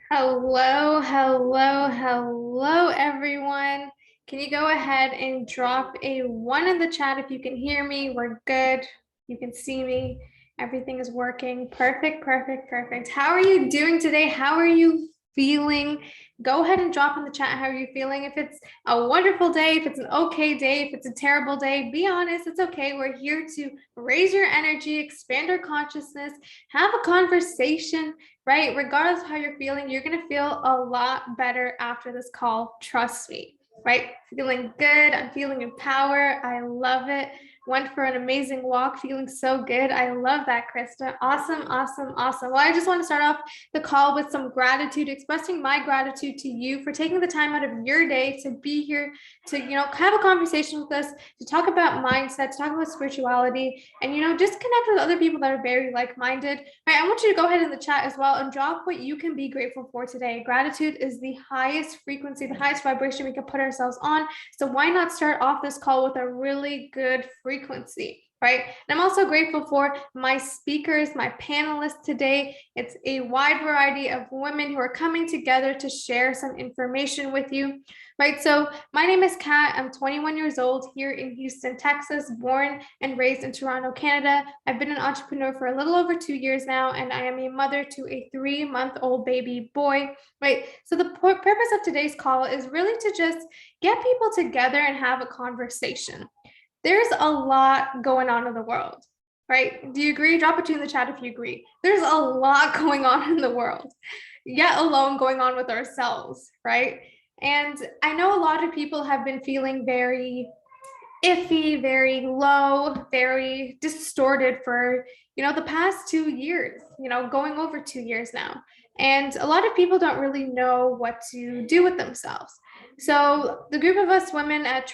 Hello, hello, hello, everyone. Can you go ahead and drop a one in the chat if you can hear me? We're good. You can see me. Everything is working. Perfect, perfect, perfect. How are you doing today? How are you feeling? Go ahead and drop in the chat how are you feeling. If it's a wonderful day, if it's an okay day, if it's a terrible day, be honest. It's okay. We're here to raise your energy, expand our consciousness, have a conversation, right? Regardless of how you're feeling, you're going to feel a lot better after this call. Trust me, right? Feeling good. I'm feeling empowered. I love it. Went for an amazing walk, feeling so good. I love that, Krista. Awesome, awesome, awesome. Well, I just want to start off the call with some gratitude, expressing my gratitude to you for taking the time out of your day to be here to, have a conversation with us, to talk about mindset, to talk about spirituality, and, just connect with other people that are very like-minded. Right, I want you to go ahead in the chat as well and drop what you can be grateful for today. Gratitude is the highest frequency, the highest vibration we can put ourselves on. So why not start off this call with a really good frequency? Right. And I'm also grateful for my speakers, my panelists today. It's a wide variety of women who are coming together to share some information with you. Right. So my name is Kat. I'm 21 years old here in Houston, Texas, born and raised in Toronto, Canada. I've been an entrepreneur for a little over 2 years now, and I am a mother to a 3-month-old baby boy. Right. So the purpose of today's call is really to just get people together and have a conversation. There's a lot going on in the world. Right. Do you agree? Drop a two in the chat if you agree. There's a lot going on in the world, yet alone going on with ourselves. Right. And I know a lot of people have been feeling very iffy, very low, very distorted for, the past 2 years, going over 2 years now. And a lot of people don't really know what to do with themselves. So the group of us women at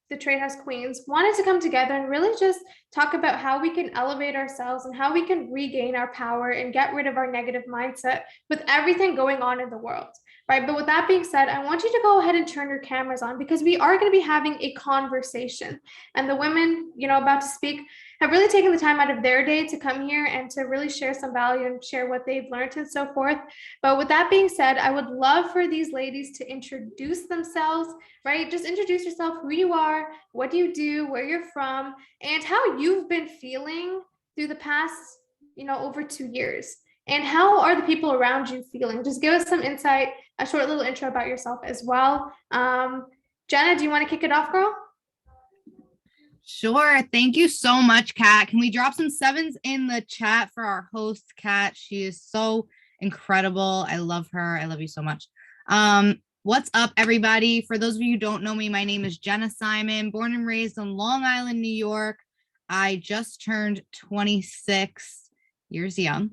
the Trade House Queens wanted to come together and really just talk about how we can elevate ourselves and how we can regain our power and get rid of our negative mindset with everything going on in the world. Right. But with that being said, I want you to go ahead and turn your cameras on because we are going to be having a conversation. And the women, about to speak have really taken the time out of their day to come here and to really share some value and share what they've learned and so forth. But with that being said, I would love for these ladies to introduce themselves, right? Just introduce yourself, who you are, what do you do, where you're from, and how you've been feeling through the past, over 2 years. And how are the people around you feeling? Just give us some insight, a short little intro about yourself as well. Jenna, do you want to kick it off, girl? Sure. Thank you so much, Kat. Can we drop some sevens in the chat for our host, Kat? She is so incredible. I love her. I love you so much. What's up, everybody? For those of you who don't know me, my name is Jenna Simon, born and raised in Long Island, New York. I just turned 26 years young.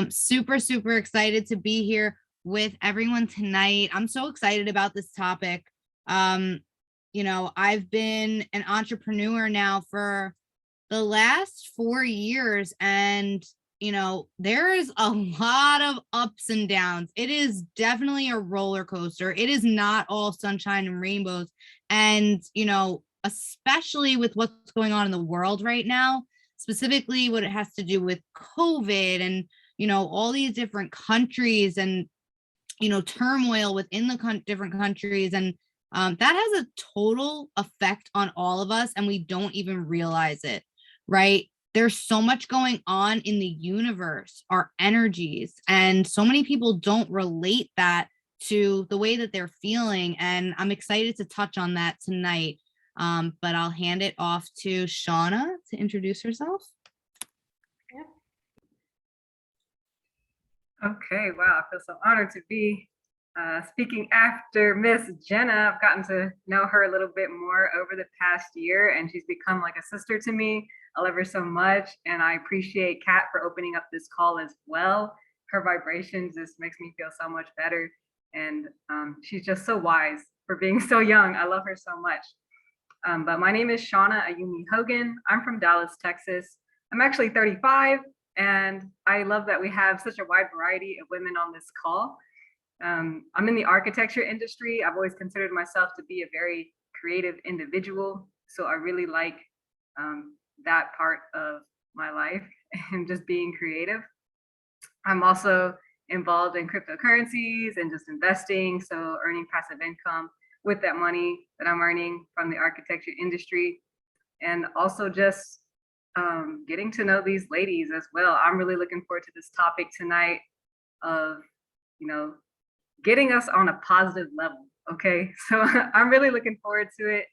Super, super excited to be here with everyone tonight. I'm so excited about this topic. I've been an entrepreneur now for the last 4 years, and there is a lot of ups and downs. It is definitely a roller coaster. It is not all sunshine and rainbows. And, especially with what's going on in the world right now, specifically what it has to do with COVID and, all these different countries and, turmoil within the different countries. And that has a total effect on all of us, and we don't even realize it, right? There's so much going on in the universe, our energies, and so many people don't relate that to the way that they're feeling. And I'm excited to touch on that tonight. But I'll hand it off to Shauna to introduce herself. Okay, wow, I feel so honored to be speaking after Miss Jenna. I've gotten to know her a little bit more over the past year, and she's become like a sister to me. I love her so much, and I appreciate Kat for opening up this call as well. Her vibrations just makes me feel so much better, and she's just so wise for being so young. I love her so much. But my name is Shauna Ayumi Hogan. I'm from Dallas, Texas. I'm actually 35, and I love that we have such a wide variety of women on this call. I'm in the architecture industry. I've always considered myself to be a very creative individual. So I really like that part of my life and just being creative. I'm also involved in cryptocurrencies and just investing. So earning passive income with that money that I'm earning from the architecture industry. And also just getting to know these ladies as well. I'm really looking forward to this topic tonight of, you know, getting us on a positive level. Okay, so I'm really looking forward to it.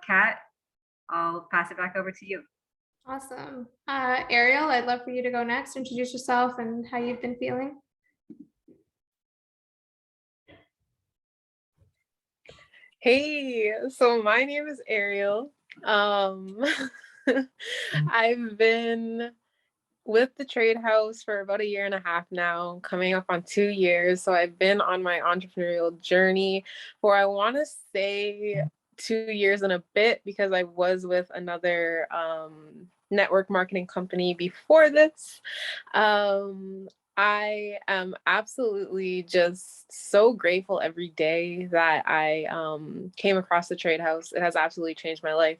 Kat, I'll pass it back over to you. Awesome. Ariel, I'd love for you to go next. Introduce yourself and how you've been feeling. Hey, so my name is Ariel. I've been with the Trade House for about 1.5 years now, coming up on 2 years. So I've been on my entrepreneurial journey for, I want to say, 2 years and a bit, because I was with another network marketing company before this. I am absolutely just so grateful every day that I came across the Trade House. It has absolutely changed my life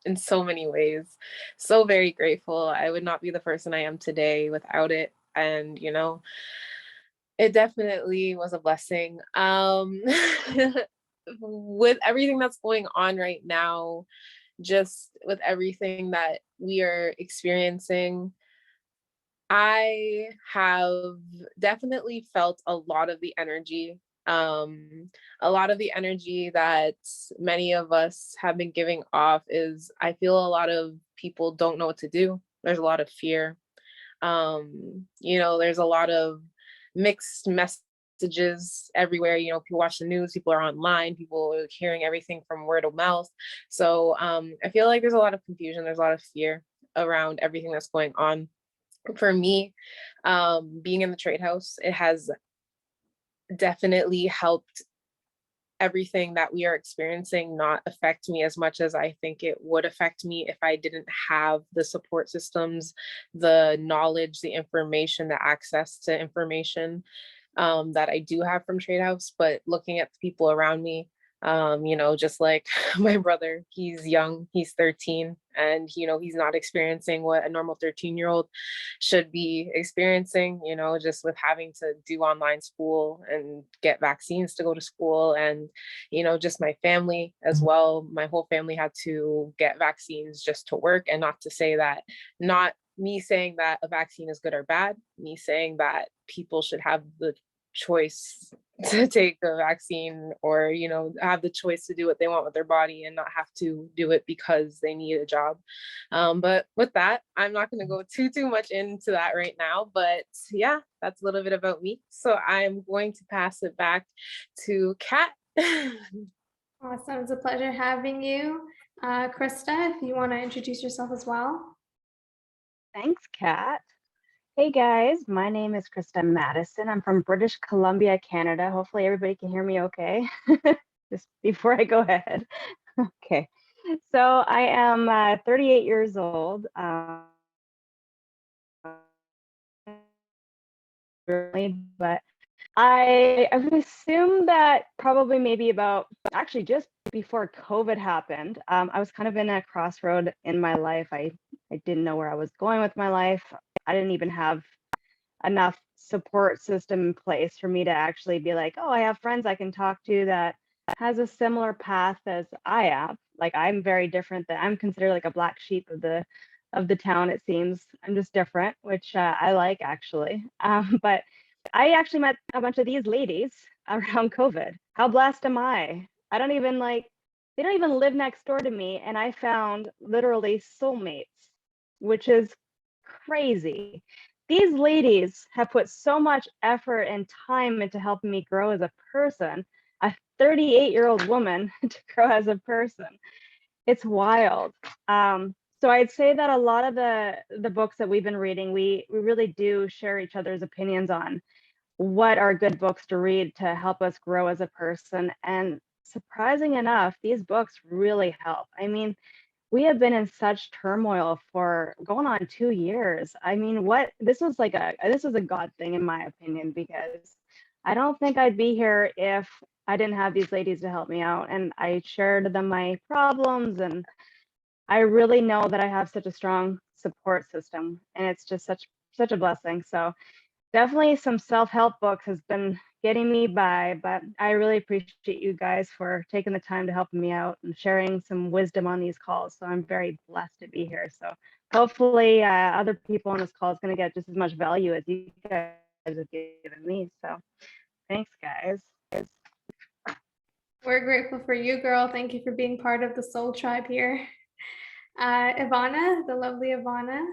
in so many ways. So very grateful. I would not be the person I am today without it. And, you know, it definitely was a blessing. With everything that's going on right now, just with everything that we are experiencing, I have definitely felt a lot of the energy, a lot of the energy that many of us have been giving off is, I feel a lot of people don't know what to do. There's a lot of fear. You know, there's a lot of mixed messages everywhere. You know, people watch the news, people are online, people are hearing everything from word of mouth. So I feel like there's a lot of confusion, there's a lot of fear around everything that's going on. For me, being in the Trade House, it has definitely helped everything that we are experiencing not affect me as much as I think it would affect me if I didn't have the support systems, the knowledge, the information, the access to information that I do have from Trade House. But looking at the people around me, you know, just like my brother, he's young, he's 13, and, you know, he's not experiencing what a normal 13-year-old should be experiencing, you know, just with having to do online school and get vaccines to go to school. And, you know, just my family as well. My whole family had to get vaccines just to work. And not to say that, not me saying that a vaccine is good or bad, me saying that people should have the choice to take a vaccine, or, you know, have the choice to do what they want with their body and not have to do it because they need a job. But with that, I'm not going to go too much into that right now, but yeah, that's a little bit about me. So I'm going to pass it back to Kat. Awesome. It's a pleasure having you. Krista, if you want to introduce yourself as well. Thanks, Kat. Hey guys, my name is Krista Madison. I'm from British Columbia, Canada. Hopefully everybody can hear me okay. Just before I go ahead. Okay, so I am 38 years old. But I would assume that probably maybe about, actually just before COVID happened, I was kind of in a crossroad in my life. I didn't know where I was going with my life. I didn't even have enough support system in place for me to actually be like, oh, I have friends I can talk to that has a similar path as I have. Like, I'm very different, that I'm considered like a black sheep of the town, it seems. I'm just different, which I like, actually. But I actually met a bunch of these ladies around COVID. How blessed am I? I don't even they don't even live next door to me, and I found literally soulmates, which is crazy. These ladies have put so much effort and time into helping me grow as a person, a 38-year-old woman to grow as a person. It's wild. So I'd say that a lot of the books that we've been reading, we really do share each other's opinions on what are good books to read to help us grow as a person. And surprising enough, these books really help. I mean, we have been in such turmoil for going on 2 years. I mean, this was a God thing, in my opinion, because I don't think I'd be here if I didn't have these ladies to help me out. And I shared them my problems, and I really know that I have such a strong support system, and it's just such a blessing. So definitely some self-help books has been getting me by, but I really appreciate you guys for taking the time to help me out and sharing some wisdom on these calls. So I'm very blessed to be here. So hopefully other people on this call is going to get just as much value as you guys have given me. So thanks, guys. We're grateful for you, girl. Thank you for being part of the Soul Tribe here. Ivana, the lovely Ivana.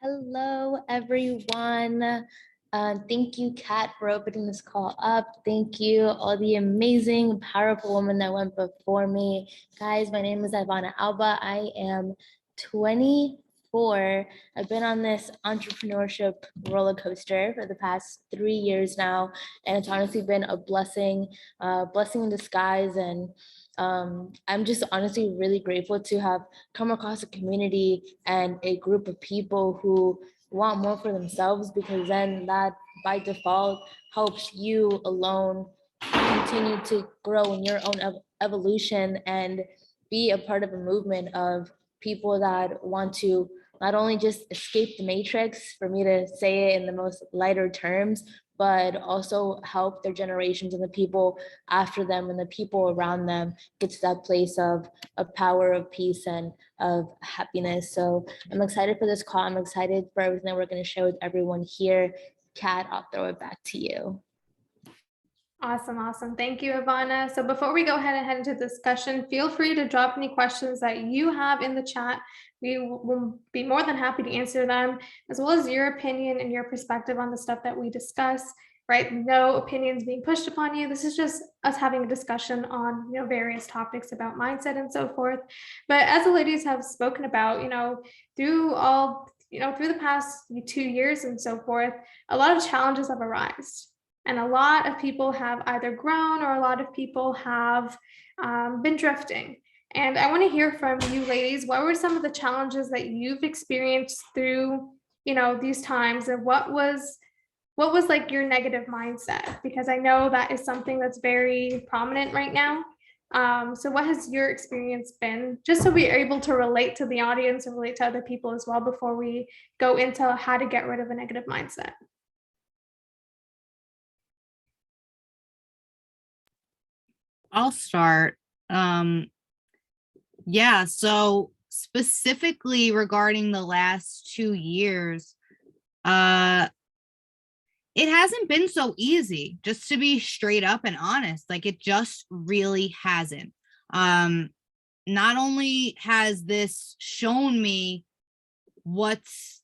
Hello, everyone. Thank you, Kat, for opening this call up. Thank you, all the amazing, powerful women that went before me. Guys, my name is Ivana Alba. I am 24. I've been on this entrepreneurship roller coaster for the past 3 years now, and it's honestly been a blessing in disguise. And I'm just honestly really grateful to have come across a community and a group of people who want more for themselves, because then that by default helps you alone continue to grow in your own evolution and be a part of a movement of people that want to not only just escape the matrix, for me to say it in the most lighter terms, but also help their generations and the people after them and the people around them get to that place of power, of peace, and of happiness. So I'm excited for this call. I'm excited for everything that we're going to share with everyone here. Kat, I'll throw it back to you. Awesome, awesome. Thank you, Ivana. So before we go ahead and head into discussion, feel free to drop any questions that you have in the chat. We will be more than happy to answer them, as well as your opinion and your perspective on the stuff that we discuss, right? No opinions being pushed upon you. This is just us having a discussion on, various topics about mindset and so forth. But as the ladies have spoken about, through the past 2 years and so forth, a lot of challenges have arisen. And a lot of people have either grown or a lot of people have been drifting. And I want to hear from you ladies. What were some of the challenges that you've experienced through, these times, and what was like your negative mindset? Because I know that is something that's very prominent right now. So what has your experience been, just so we are able to relate to the audience and relate to other people as well before we go into how to get rid of a negative mindset? I'll start. Yeah, so specifically regarding the last 2 years, it hasn't been so easy, just to be straight up and honest. Like, it just really hasn't. Not only has this shown me what's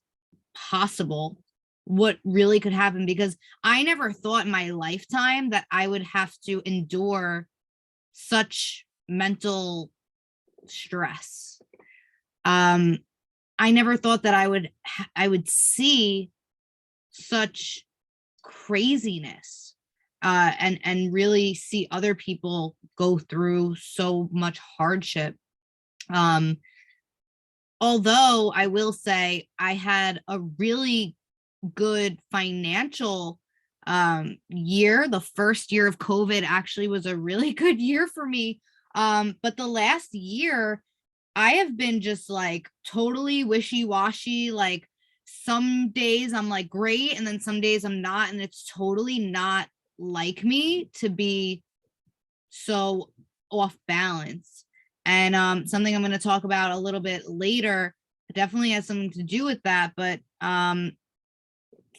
possible, what really could happen, because I never thought in my lifetime that I would have to endure such mental stress. I never thought that I would see such craziness, and really see other people go through so much hardship. Although I will say I had a really good financial year. The first year of COVID actually was a really good year for me. But the last year, I have been just like totally wishy-washy. Like, some days I'm like great, and then some days I'm not, and it's totally not like me to be so off balance. And something I'm going to talk about a little bit later definitely has something to do with that. But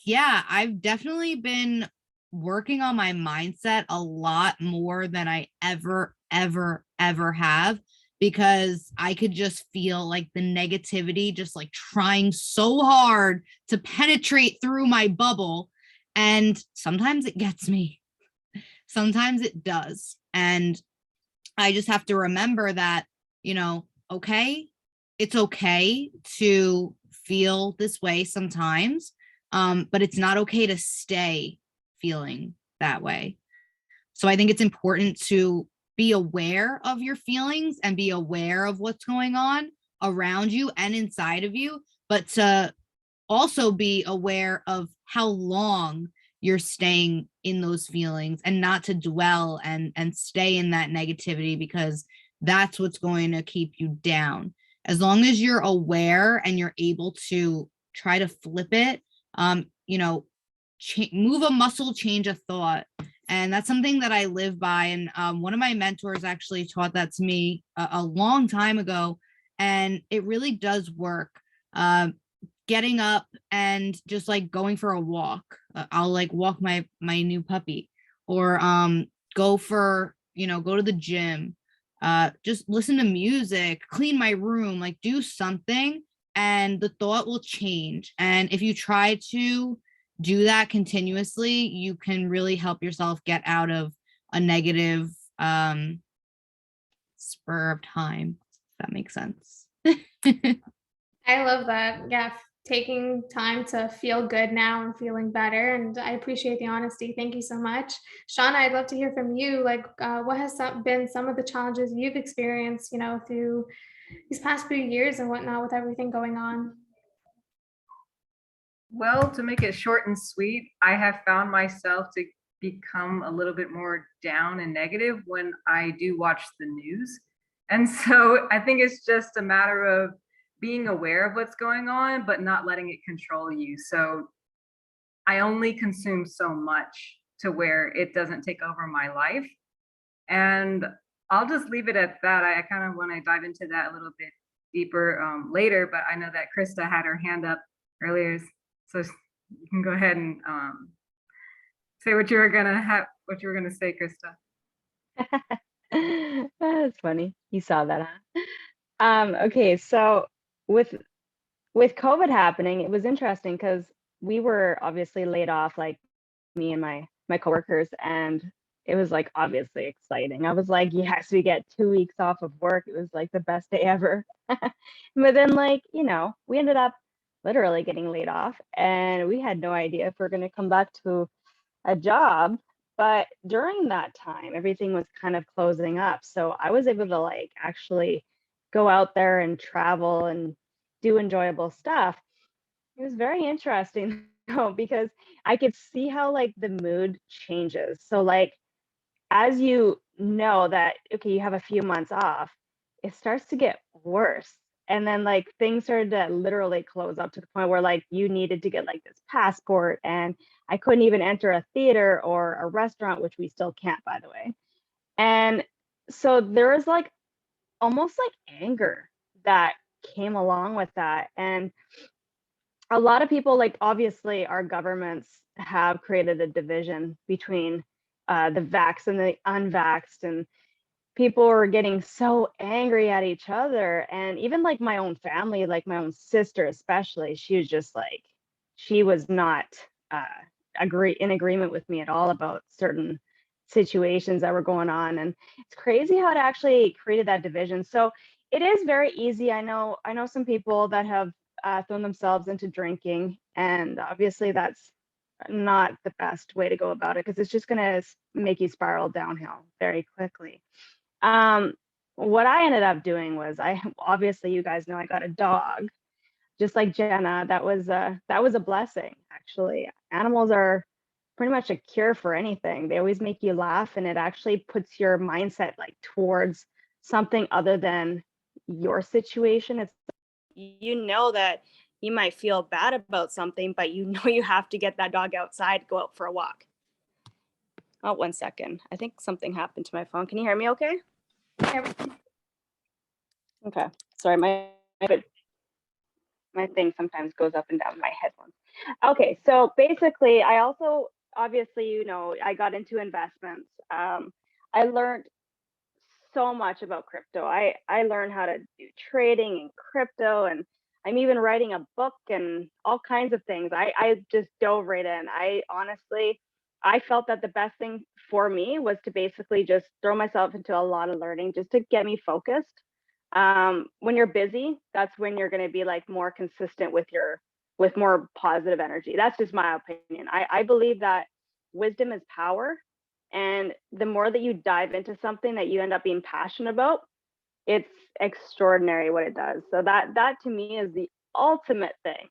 yeah, I've definitely been working on my mindset a lot more than I ever have, because I could just feel like the negativity just like trying so hard to penetrate through my bubble. And sometimes it gets me. Sometimes it does. And I just have to remember that, okay, it's okay to feel this way sometimes. But it's not okay to stay feeling that way. So I think it's important to be aware of your feelings and be aware of what's going on around you and inside of you, but to also be aware of how long you're staying in those feelings, and not to dwell and stay in that negativity, because that's what's going to keep you down. As long as you're aware and you're able to try to flip it. Move a muscle, change a thought. And that's something that I live by. And one of my mentors actually taught that to me a long time ago. And it really does work. Getting up and just like going for a walk. I'll like walk my new puppy, or go to the gym, just listen to music, clean my room, like do something, and the thought will change. And if you try to do that continuously, you can really help yourself get out of a negative spur of time, if that makes sense. I love that. Yeah, taking time to feel good now and feeling better. And I appreciate the honesty. Thank you so much. Shauna, I'd love to hear from you. Like, what has been some of the challenges you've experienced, through these past few years and whatnot with everything going on? Well, to make it short and sweet, I have found myself to become a little bit more down and negative when I do watch the news. And so I think it's just a matter of being aware of what's going on, but not letting it control you. So I only consume so much to where it doesn't take over my life. And I'll just leave it at that. I kind of want to dive into that a little bit deeper later, but I know that Krista had her hand up earlier. So you can go ahead and say what you were gonna say, Krista. That's funny. You saw that, huh? Okay, so with COVID happening, it was interesting because we were obviously laid off, like me and my coworkers, and it was like obviously exciting. I was like, yes, we get 2 weeks off of work. It was like the best day ever. But then, like, we ended up literally getting laid off, and we had no idea if we're going to come back to a job. But during that time, everything was kind of closing up. So I was able to like actually go out there and travel and do enjoyable stuff. It was very interesting though, because I could see how like the mood changes. So like as you know that, okay, you have a few months off, it starts to get worse. And then like things started to literally close up to the point where like you needed to get like this passport, and I couldn't even enter a theater or a restaurant, which we still can't, by the way. And so there was like almost like anger that came along with that. And a lot of people, like obviously our governments have created a division between the vax and the unvaxxed, and people were getting so angry at each other. And even like my own family, like my own sister especially, she was just like, she was not in agreement with me at all about certain situations that were going on. And it's crazy how it actually created that division. So it is very easy. I know some people that have thrown themselves into drinking, and obviously that's not the best way to go about it, because it's just going to make you spiral downhill very quickly. What I ended up doing was, obviously you guys know I got a dog, just like Jenna. That was a blessing, actually. Animals are pretty much a cure for anything. They always make you laugh, and it actually puts your mindset like towards something other than your situation. It's, that you might feel bad about something, but you have to get that dog outside, go out for a walk. Oh, 1 second. I think something happened to my phone. Can you hear me okay? Okay. Sorry, my thing sometimes goes up and down my headphones. Okay, so basically, I also, obviously, I got into investments. I learned so much about crypto. I learned how to do trading in crypto, and I'm even writing a book and all kinds of things. I just dove right in. I felt that the best thing for me was to basically just throw myself into a lot of learning just to get me focused. When you're busy, that's when you're going to be like more consistent with more positive energy. That's just my opinion. I believe that wisdom is power. And the more that you dive into something that you end up being passionate about, it's extraordinary what it does. So that to me is the ultimate thing.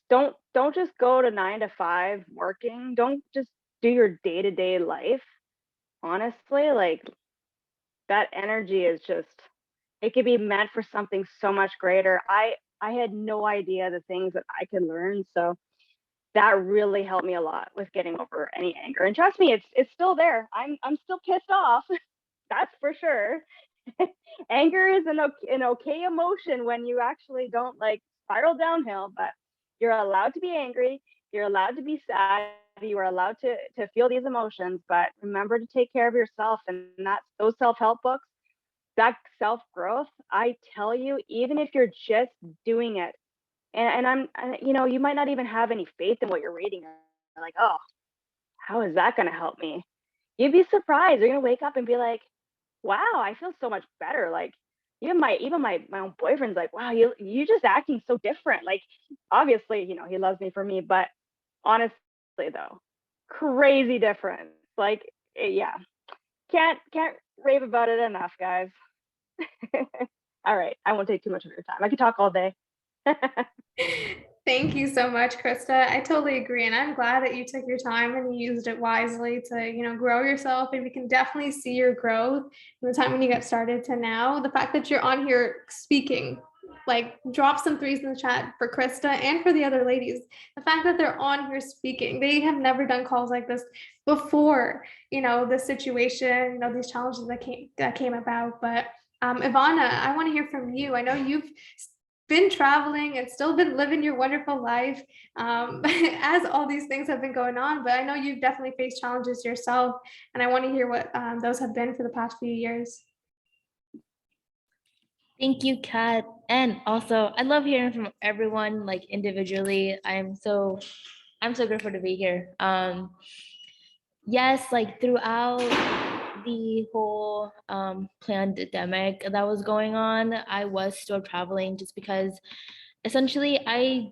Don't just go to 9 to 5 working. Don't just do your day-to-day life. Honestly, like that energy is just, it could be meant for something so much greater. I had no idea the things that I could learn. So that really helped me a lot with getting over any anger. And trust me, it's still there. I'm still pissed off. That's for sure. Anger is an okay emotion when you actually don't like spiral downhill, but you're allowed to be angry. You're allowed to be sad. You are allowed to feel these emotions, but remember to take care of yourself. And that's those self-help books, that self-growth. I tell you, even if you're just doing it, and you know, you might not even have any faith in what you're reading. You're like, oh, how is that going to help me? You'd be surprised. You're going to wake up and be like, wow, I feel so much better. Like even my own boyfriend's like, wow, you just acting so different. Like obviously, you know, he loves me for me, but honestly though, crazy difference. Like yeah, can't rave about it enough, guys. All right, I won't take too much of your time. I could talk all day. Thank you so much, Krista. I totally agree. And I'm glad that you took your time and you used it wisely to, you know, grow yourself. And we can definitely see your growth from the time when you got started to now. The fact that you're on here speaking, like drop some threes in the chat for Krista and for the other ladies. The fact that they're on here speaking, they have never done calls like this before, you know, the situation, you know, these challenges that came about. But Ivana, I want to hear from you. I know you've been traveling and still been living your wonderful life as all these things have been going on, but I know you've definitely faced challenges yourself, and I want to hear what those have been for the past few years. Thank you, Kat. And also, I love hearing from everyone, like individually. I'm so grateful to be here. Yes, like throughout the whole pandemic that was going on, I was still traveling just because essentially I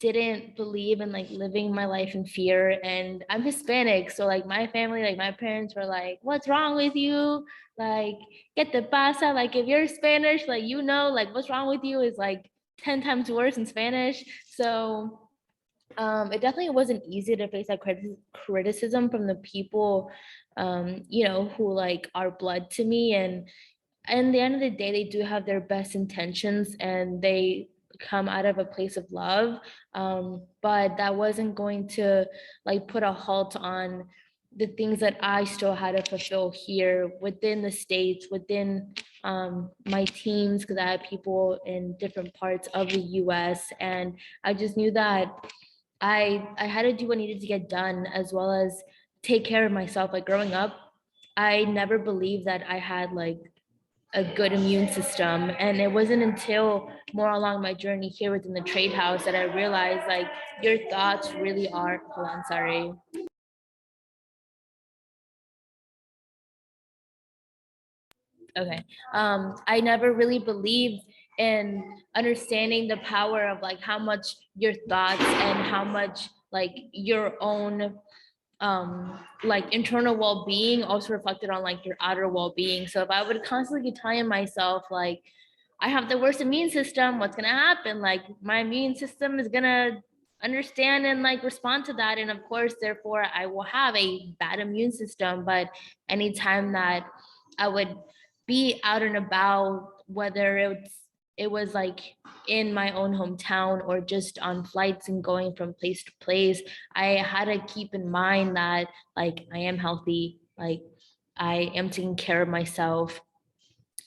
didn't believe in like living my life in fear. And I'm Hispanic, so like my family, like my parents were like, what's wrong with you? Like, get the pasa. Like if you're Spanish, like, you know, like what's wrong with you is like 10 times worse in Spanish. So it definitely wasn't easy to face that criticism from the people, you know, who like are blood to me. And in the end of the day, they do have their best intentions and they come out of a place of love. But that wasn't going to like put a halt on the things that I still had to fulfill here within the States, within my teams, because I had people in different parts of the US. And I just knew that I had to do what needed to get done, as well as take care of myself. Like growing up, I never believed that I had like a good immune system. And it wasn't until more along my journey here within the trade house that I realized like your thoughts really are, hold on, sorry. Okay. I never really believed in understanding the power of like how much your thoughts and how much like your own like internal well-being also reflected on like your outer well-being. So if I would constantly be telling myself like I have the worst immune system, what's gonna happen? Like my immune system is gonna understand and like respond to that, and of course therefore I will have a bad immune system. But anytime that I would be out and about, whether it was like in my own hometown or just on flights and going from place to place, I had to keep in mind that like I am healthy, like I am taking care of myself,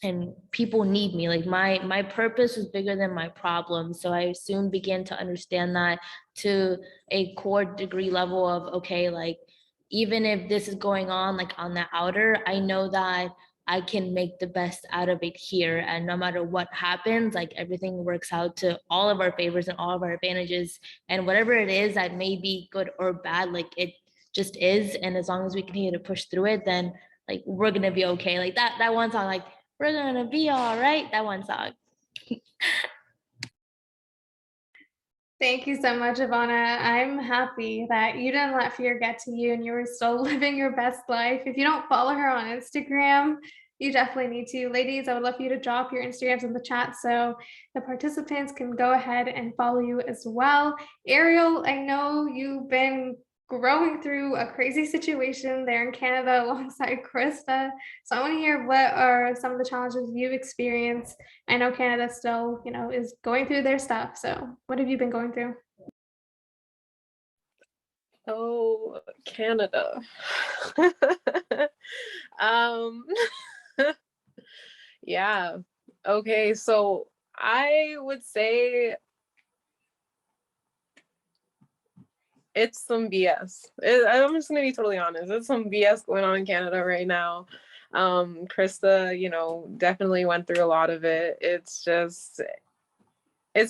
and people need me. Like my purpose was bigger than my problems. So I soon began to understand that to a core degree level of, okay, like even if this is going on like on the outer, I know that I can make the best out of it here. And no matter what happens, like everything works out to all of our favors and all of our advantages. And whatever it is that may be good or bad, like it just is. And as long as we continue to push through it, then like we're gonna be okay. Like that one song, like we're gonna be all right. That one song. Thank you so much, Ivana. I'm happy that you didn't let fear get to you and you were still living your best life. If you don't follow her on Instagram, you definitely need to. Ladies, I would love for you to drop your Instagrams in the chat so the participants can go ahead and follow you as well. Ariel, I know you've been growing through a crazy situation there in Canada alongside Krista. So I want to hear what are some of the challenges you've experienced. I know Canada still, is going through their stuff. So what have you been going through? Oh, Canada. um, yeah. Okay, so I would say it's some BS. I'm just gonna be totally honest. It's some BS going on in Canada right now. Krista, definitely went through a lot of it. It's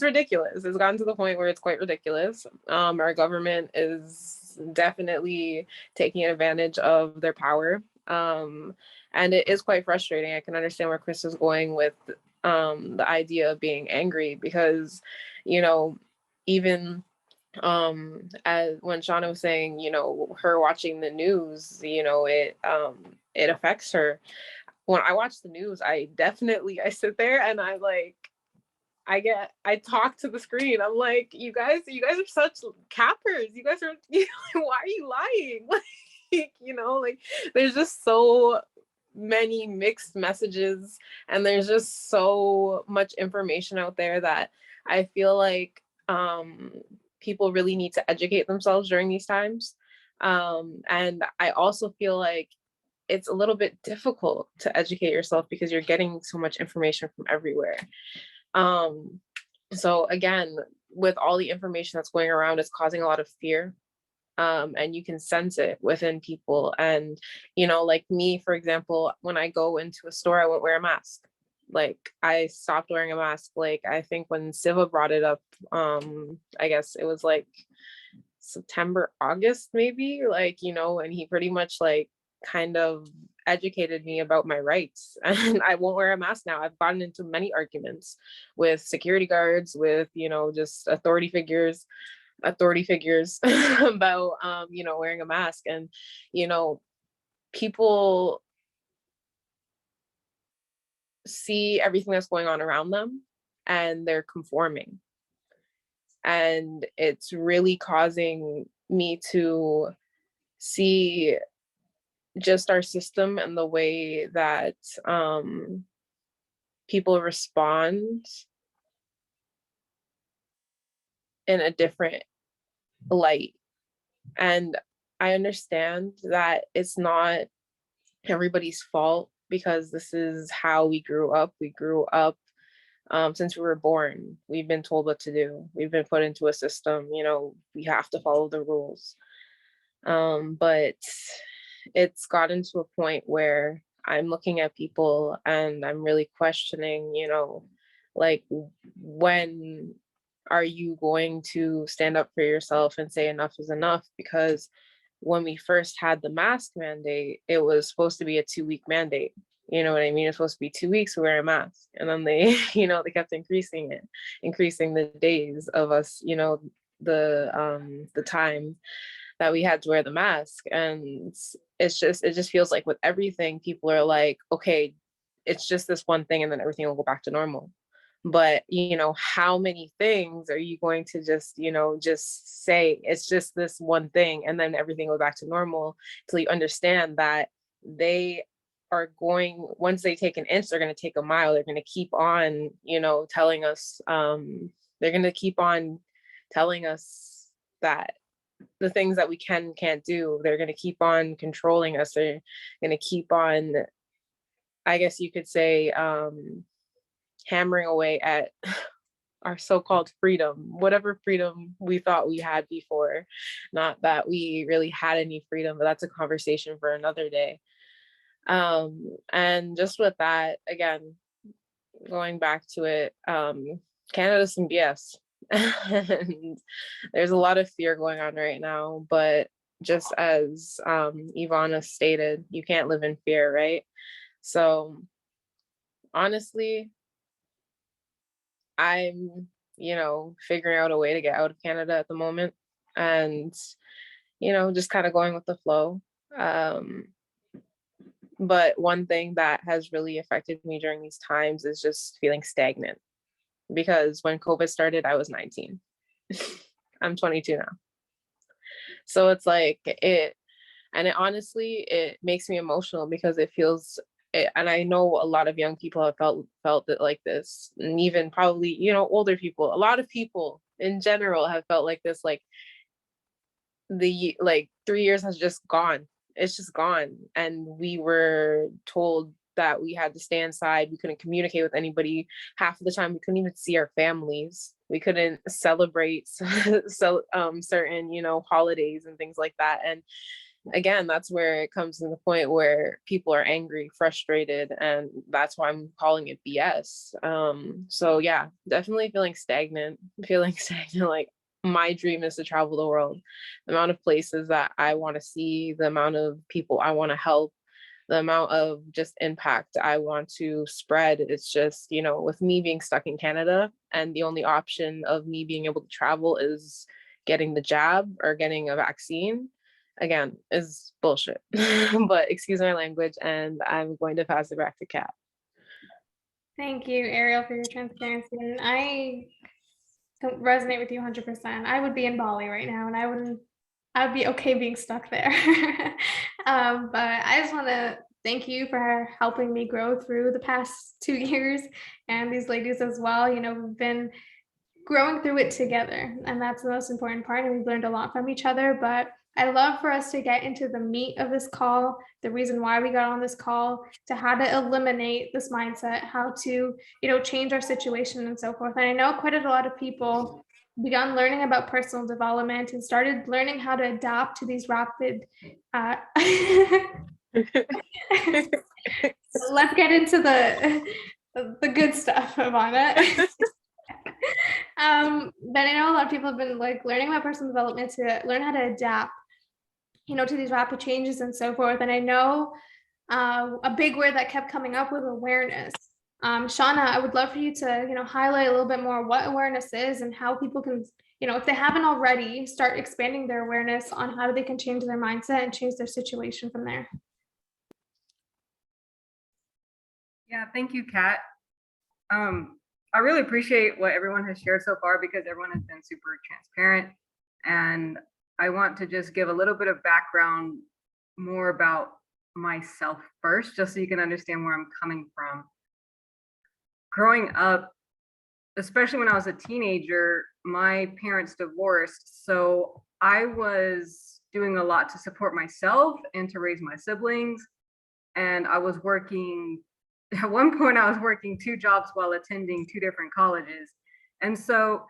ridiculous. It's gotten to the point where it's quite ridiculous. Our government is definitely taking advantage of their power. And it is quite frustrating. I can understand where Chris is going with the idea of being angry because, even as when Shauna was saying, her watching the news, it affects her. When I watch the news, I sit there and I talk to the screen. I'm like, you guys are such cappers. You guys are, why are you lying? Like, there's just so many mixed messages and there's just so much information out there that I feel like people really need to educate themselves during these times. And I also feel like it's a little bit difficult to educate yourself because you're getting so much information from everywhere. So again, with all the information that's going around, it's causing a lot of fear. And you can sense it within people. And, like me, for example, when I go into a store, I won't wear a mask. Like I stopped wearing a mask. Like I think when Siva brought it up, I guess it was like September, August, maybe, and he pretty much kind of educated me about my rights and I won't wear a mask now. I've gotten into many arguments with security guards, with, just authority figures about, wearing a mask. And, people see everything that's going on around them and they're conforming. And it's really causing me to see just our system and the way that people respond in a different light. And I understand that it's not everybody's fault because this is how we grew up. We grew up since we were born. We've been told what to do. We've been put into a system, we have to follow the rules. But it's gotten to a point where I'm looking at people and I'm really questioning, when are you going to stand up for yourself and say enough is enough? Because when we first had the mask mandate, it was supposed to be a 2-week mandate. You know what I mean? It's supposed to be 2 weeks to wear a mask. And then they, they kept increasing the days of us, the time that we had to wear the mask. And it just feels like with everything, people are like, okay, it's just this one thing and then everything will go back to normal. But how many things are you going to just say it's just this one thing and then everything goes back to normal, till you understand that they are going, once they take an inch, they're going to take a mile. They're going to keep on telling us, they're going to keep on telling us that the things that we can't do, they're going to keep on controlling us. They're going to keep on, I guess you could say, hammering away at our so-called freedom, whatever freedom we thought we had before. Not that we really had any freedom, but that's a conversation for another day. And just with that, again, going back to it, Canada's some BS. And there's a lot of fear going on right now, but just as Ivana stated, you can't live in fear, right? So honestly, I'm, figuring out a way to get out of Canada at the moment and, just kind of going with the flow. But one thing that has really affected me during these times is just feeling stagnant, because when COVID started, I was 19. I'm 22 now. So it's like and it honestly, it makes me emotional because it feels and I know a lot of young people have felt it like this, and even probably, older people, a lot of people in general have felt like this, like the like 3 years has just gone. It's just gone. And we were told that we had to stay inside. We couldn't communicate with anybody. Half of the time we couldn't even see our families. We couldn't celebrate certain, holidays and things like that. And again, that's where it comes to the point where people are angry, frustrated, and that's why I'm calling it BS. So yeah, definitely feeling stagnant, like my dream is to travel the world. The amount of places that I want to see, the amount of people I want to help, the amount of just impact I want to spread. It's just, with me being stuck in Canada and the only option of me being able to travel is getting the jab or getting a vaccine, again, is bullshit. But excuse my language, and I'm going to pass it back to Kat. Thank you, Ariel, for your transparency. And I resonate with you 100%. I would be in Bali right now, and I would be okay being stuck there. But I just want to thank you for helping me grow through the past 2 years, and these ladies as well. We've been growing through it together, and that's the most important part. And we've learned a lot from each other. But I love for us to get into the meat of this call, the reason why we got on this call, to how to eliminate this mindset, how to, change our situation and so forth. And I know quite a lot of people begun learning about personal development and started learning how to adapt to these rapid let's get into the good stuff, Ivana. But I know a lot of people have been like learning about personal development to learn how to adapt, to these rapid changes and so forth. And I know a big word that kept coming up was awareness. Shauna, I would love for you to, highlight a little bit more what awareness is and how people can, if they haven't already, start expanding their awareness on how they can change their mindset and change their situation from there. Yeah, thank you, Kat. I really appreciate what everyone has shared so far because everyone has been super transparent. And I want to just give a little bit of background more about myself first, just so you can understand where I'm coming from. Growing up, especially when I was a teenager, my parents divorced. So I was doing a lot to support myself and to raise my siblings. And I was working, at one point I was working 2 jobs while attending 2 different colleges. And so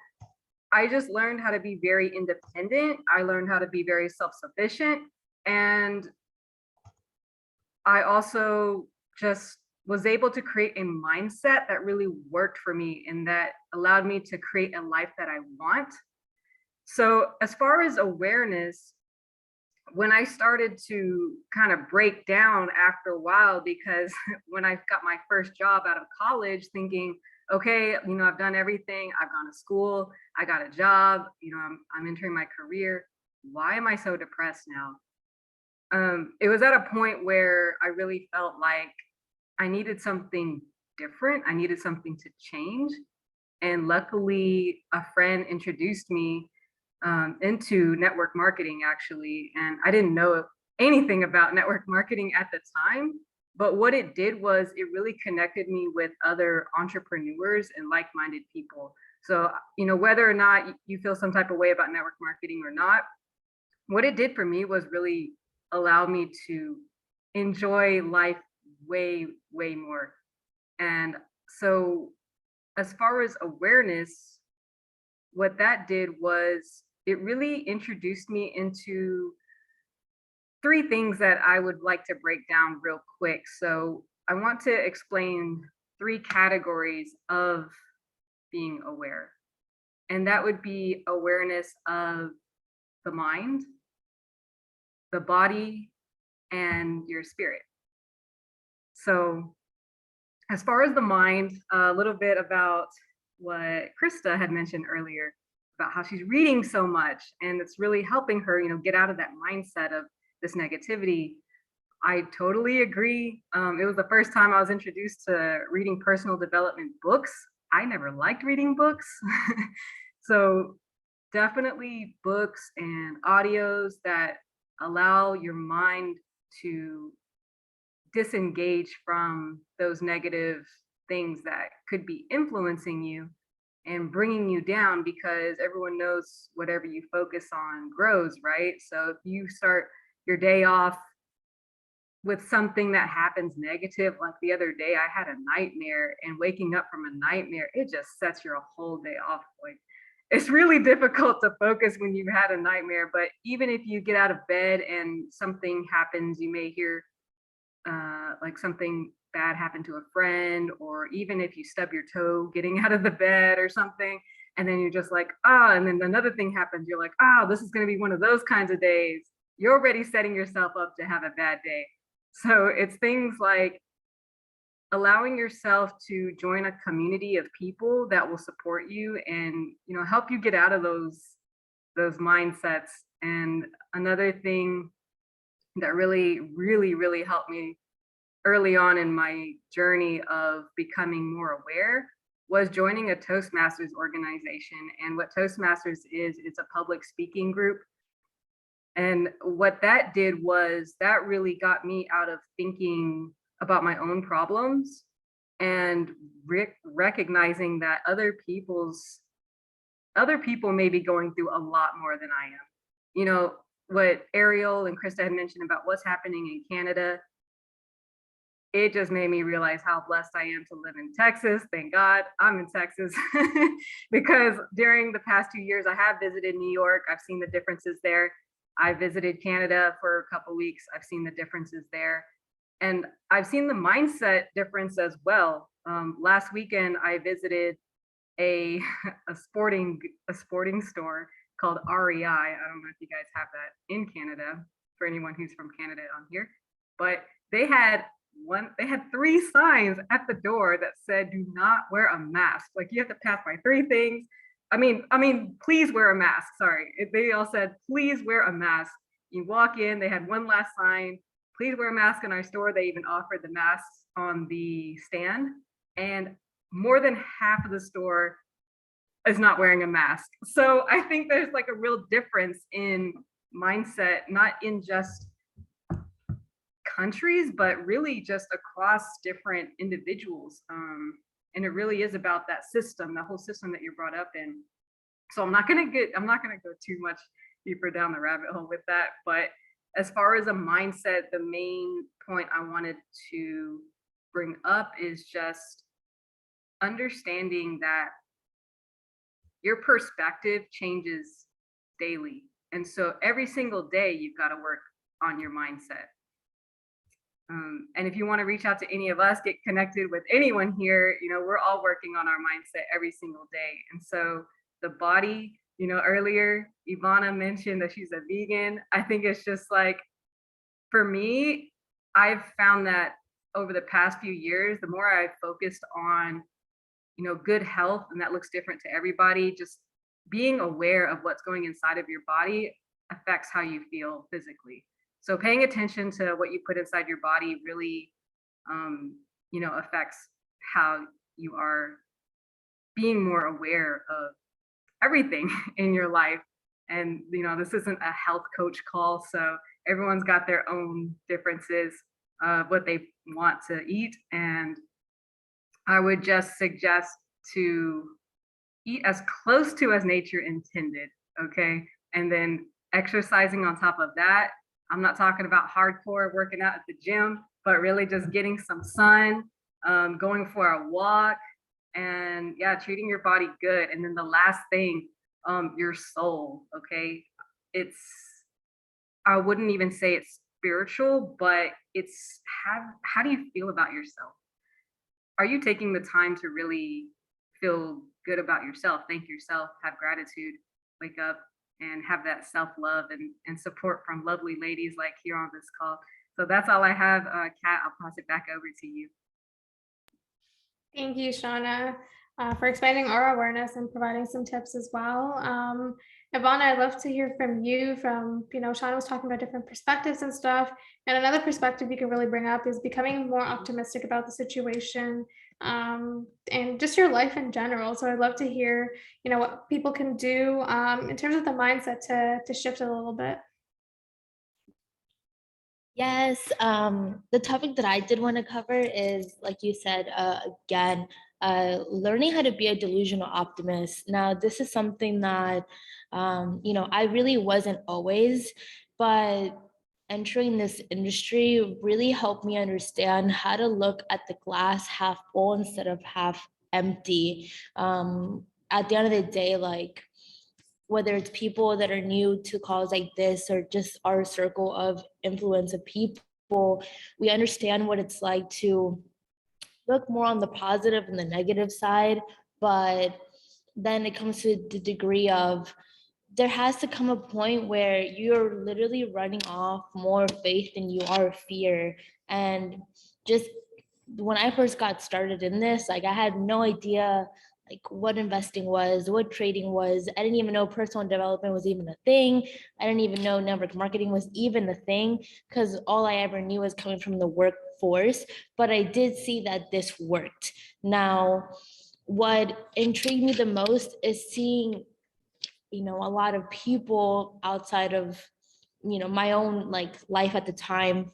I just learned how to be very independent. I learned how to be very self-sufficient. And I also just was able to create a mindset that really worked for me and that allowed me to create a life that I want. So as far as awareness, when I started to kind of break down after a while, because when I got my first job out of college thinking, okay, I've done everything, I've gone to school, I got a job, I'm entering my career. Why am I so depressed now? It was at a point where I really felt like I needed something different. I needed something to change. And luckily, a friend introduced me into network marketing, actually. And I didn't know anything about network marketing at the time. But what it did was it really connected me with other entrepreneurs and like-minded people. So, whether or not you feel some type of way about network marketing or not, what it did for me was really allow me to enjoy life way, way more. And so as far as awareness, what that did was it really introduced me into 3 things that I would like to break down real quick. So I want to explain 3 categories of being aware. And that would be awareness of the mind, the body, and your spirit. So as far as the mind, a little bit about what Krista had mentioned earlier about how she's reading so much and it's really helping her, get out of that mindset of this negativity. I totally agree. It was the first time I was introduced to reading personal development books. I never liked reading books. So definitely books and audios that allow your mind to disengage from those negative things that could be influencing you and bringing you down, because everyone knows whatever you focus on grows, right? So if you start your day off with something that happens negative, like the other day, I had a nightmare, and waking up from a nightmare, it just sets your whole day off. Like, it's really difficult to focus when you've had a nightmare. But even if you get out of bed and something happens, you may hear like something bad happened to a friend, or even if you stub your toe getting out of the bed or something, and then you're just like, ah, and then another thing happens, you're like, oh, this is going to be one of those kinds of days. You're already setting yourself up to have a bad day. So it's things like allowing yourself to join a community of people that will support you and, you know, help you get out of those mindsets. And another thing that really helped me early on in my journey of becoming more aware was joining a Toastmasters organization. And what Toastmasters is, it's a public speaking group. And what that did was that really got me out of thinking about my own problems and recognizing that other people may be going through a lot more than I am. You know, what Ariel and Krista had mentioned about what's happening in Canada, it just made me realize how blessed I am to live in Texas. Thank God I'm in Texas because during the past 2 years, I have visited New York. I've seen the differences there. I visited Canada for a couple weeks. I've seen the differences there. And I've seen the mindset difference as well. Last weekend, I visited a sporting store called REI. I don't know if you guys have that in Canada, for anyone who's from Canada on here, but they had 3 signs at the door that said, do not wear a mask. Like, you have to pass by 3 things. I mean, please wear a mask. Sorry. They all said, please wear a mask. You walk in, they had one last sign, please wear a mask in our store. They even offered the masks on the stand. And more than half of the store is not wearing a mask. So I think there's like a real difference in mindset, not in just countries, but really just across different individuals. And it really is about that system, the whole system that you're brought up in. So I'm not gonna go too much deeper down the rabbit hole with that. But as far as a mindset, the main point I wanted to bring up is just understanding that your perspective changes daily. And so every single day you've got to work on your mindset. And if you want to reach out to any of us, get connected with anyone here, you know, we're all working on our mindset every single day. And so the body, you know, earlier, Ivana mentioned that she's a vegan. I think it's just like, for me, I've found that over the past few years, the more I've focused on, you know, good health, and that looks different to everybody, just being aware of what's going inside of your body affects how you feel physically. So paying attention to what you put inside your body really, you know, affects how you are being more aware of everything in your life. And, you know, this isn't a health coach call, so everyone's got their own differences of what they want to eat. And I would just suggest to eat as close to as nature intended, okay? And then exercising on top of that. I'm not talking about hardcore working out at the gym, but really just getting some sun, going for a walk, and yeah, treating your body good. And then the last thing, your soul, okay? I wouldn't even say it's spiritual, but it's how do you feel about yourself? Are you taking the time to really feel good about yourself, thank yourself, have gratitude, wake up and have that self-love and support from lovely ladies like here on this call. So that's all I have. Kat, I'll pass it back over to you. Thank you, Shauna, for expanding our awareness and providing some tips as well. Ivana, I'd love to hear from you. Shauna was talking about different perspectives and stuff. And another perspective you can really bring up is becoming more optimistic about the situation, and just your life in general. So I'd love to hear, what people can do in terms of the mindset to shift it a little bit. Yes, the topic that I did want to cover is, like you said, again, learning how to be a delusional optimist. Now, this is something that, I really wasn't always, but entering this industry really helped me understand how to look at the glass half full instead of half empty. At the end of the day, like, whether it's people that are new to calls like this or just our circle of influence of people, we understand what it's like to look more on the positive and the negative side. But then it comes to the degree of there has to come a point where you're literally running off more faith than you are fear. And just when I first got started in this, like I had no idea like what investing was, what trading was. I didn't even know personal development was even a thing. I didn't even know network marketing was even a thing because all I ever knew was coming from the workforce. But I did see that this worked. Now, what intrigued me the most is seeing, a lot of people outside of, my own like life at the time,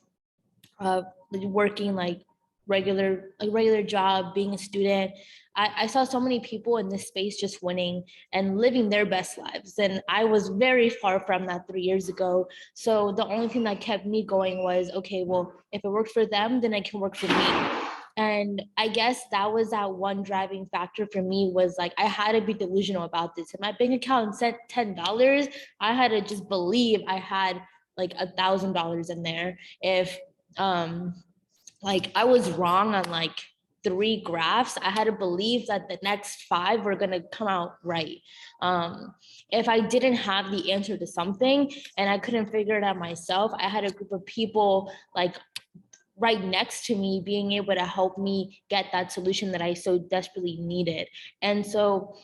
working like regular job, being a student. I saw so many people in this space just winning and living their best lives. And I was very far from that 3 years ago. So the only thing that kept me going was, okay, well, if it worked for them, then it can work for me. And I guess that was that one driving factor for me was like, I had to be delusional about this. If my bank account sent $10, I had to just believe I had like $1,000 in there. If like I was wrong on like 3 graphs, I had to believe that the next 5 were going to come out right. If I didn't have the answer to something and I couldn't figure it out myself, I had a group of people like right next to me being able to help me get that solution that I so desperately needed. And so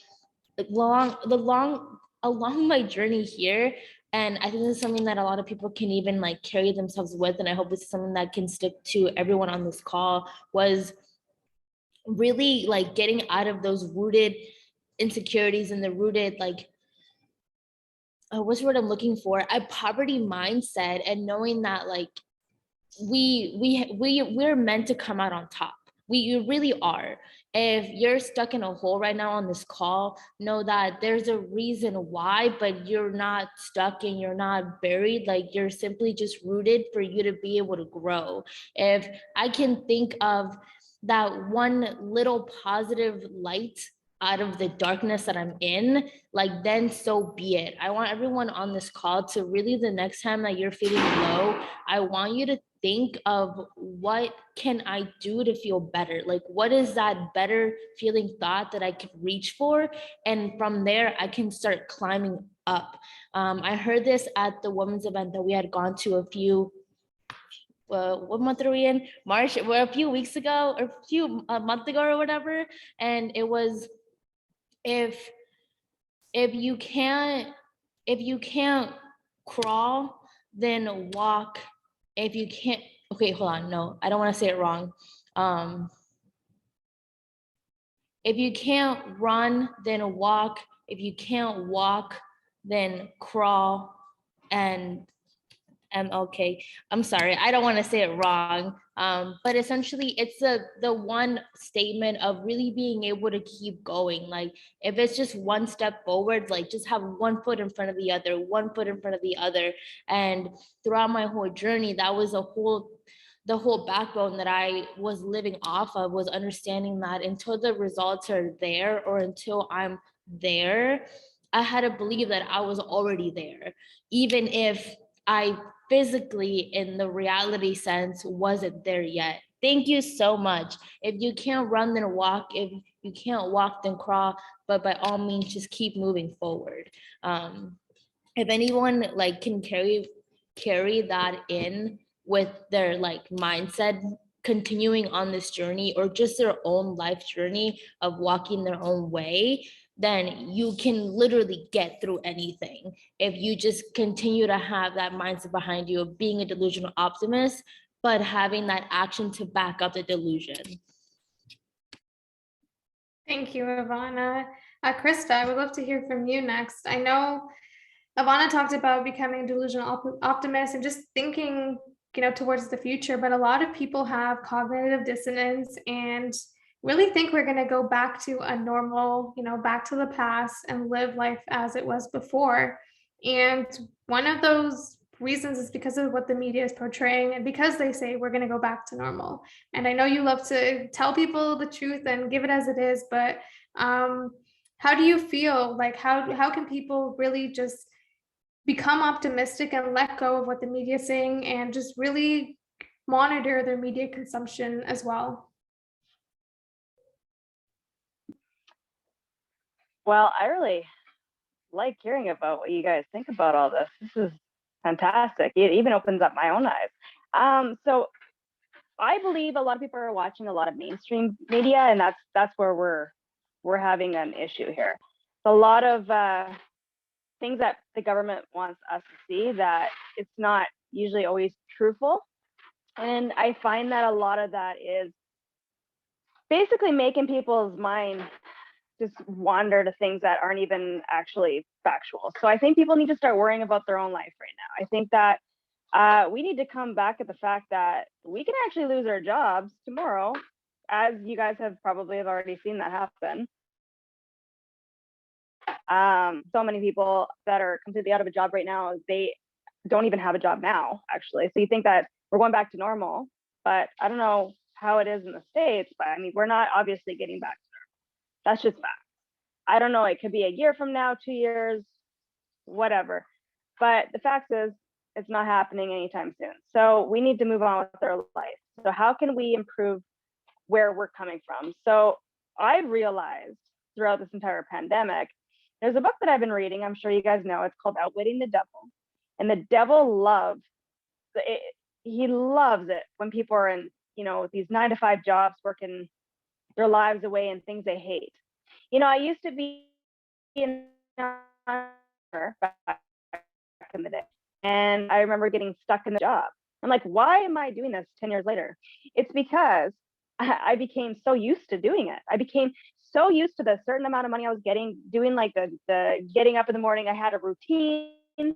along my journey here, and I think this is something that a lot of people can even like carry themselves with, and I hope this is something that can stick to everyone on this call, was really like getting out of those rooted insecurities and the rooted like what's the word I'm looking for? A poverty mindset, and knowing that like we're meant to come out on top. You really are. If you're stuck in a hole right now on this call, know that there's a reason why, but you're not stuck and you're not buried. Like you're simply just rooted for you to be able to grow. If I can think of that one little positive light out of the darkness that I'm in, like then so be it. I want everyone on this call to really, the next time that you're feeling low, I want you to think of what can I do to feel better? Like what is that better feeling thought that I can reach for? And from there, I can start climbing up. I heard this at the women's event that we had gone to a few what month are we in? March, a few weeks ago or a month ago or whatever. And it was, if you can't crawl, then walk. If you can't, okay, hold on, no, I don't want to say it wrong. If you can't run, then walk. If you can't walk, then crawl. And okay, I'm sorry, I don't want to say it wrong. But essentially it's the one statement of really being able to keep going. Like if it's just one step forward, like just have one foot in front of the other, one foot in front of the other. And throughout my whole journey, that was the whole backbone that I was living off of, was understanding that until the results are there or until I'm there, I had to believe that I was already there, even if I physically in the reality sense wasn't there yet. Thank you so much. If you can't run, then walk. If you can't walk, then crawl. But by all means, just keep moving forward. If anyone like can carry that in with their like mindset, continuing on this journey or just their own life journey of walking their own way, then you can literally get through anything. If you just continue to have that mindset behind you of being a delusional optimist, but having that action to back up the delusion. Thank you, Ivana. Krista, I would love to hear from you next. I know Ivana talked about becoming a delusional optimist and just thinking, towards the future, but a lot of people have cognitive dissonance and really think we're going to go back to a normal, back to the past and live life as it was before. And one of those reasons is because of what the media is portraying and because they say we're going to go back to normal. And I know you love to tell people the truth and give it as it is, but how do you feel? Like, how can people really just become optimistic and let go of what the media is saying and just really monitor their media consumption as well? Well, I really like hearing about what you guys think about all this. This is fantastic. It even opens up my own eyes. So I believe a lot of people are watching a lot of mainstream media, and that's where we're having an issue here. A lot of things that the government wants us to see that it's not usually always truthful. And I find that a lot of that is basically making people's mind just wander to things that aren't even actually factual. So I think people need to start worrying about their own life right now. I think that we need to come back at the fact that we can actually lose our jobs tomorrow, as you guys have already seen that happen. So many people that are completely out of a job right now, they don't even have a job now, actually. So you think that we're going back to normal, but I don't know how it is in the States, but I mean, we're not obviously getting back to normal. That's just fact. I don't know, it could be a year from now, 2 years, whatever. But the fact is, it's not happening anytime soon. So we need to move on with our life. So how can we improve where we're coming from? So I realized throughout this entire pandemic, there's a book that I've been reading, I'm sure you guys know, it's called Outwitting the Devil. And the devil loves it. He loves it when people are in, these 9-to-5 jobs, working their lives away in things they hate. I used to be an entrepreneur back in the day, and I remember getting stuck in the job. I'm like, why am I doing this 10 years later? It's because I became so used to doing it. I became so used to the certain amount of money I was getting, doing like the getting up in the morning. I had a routine,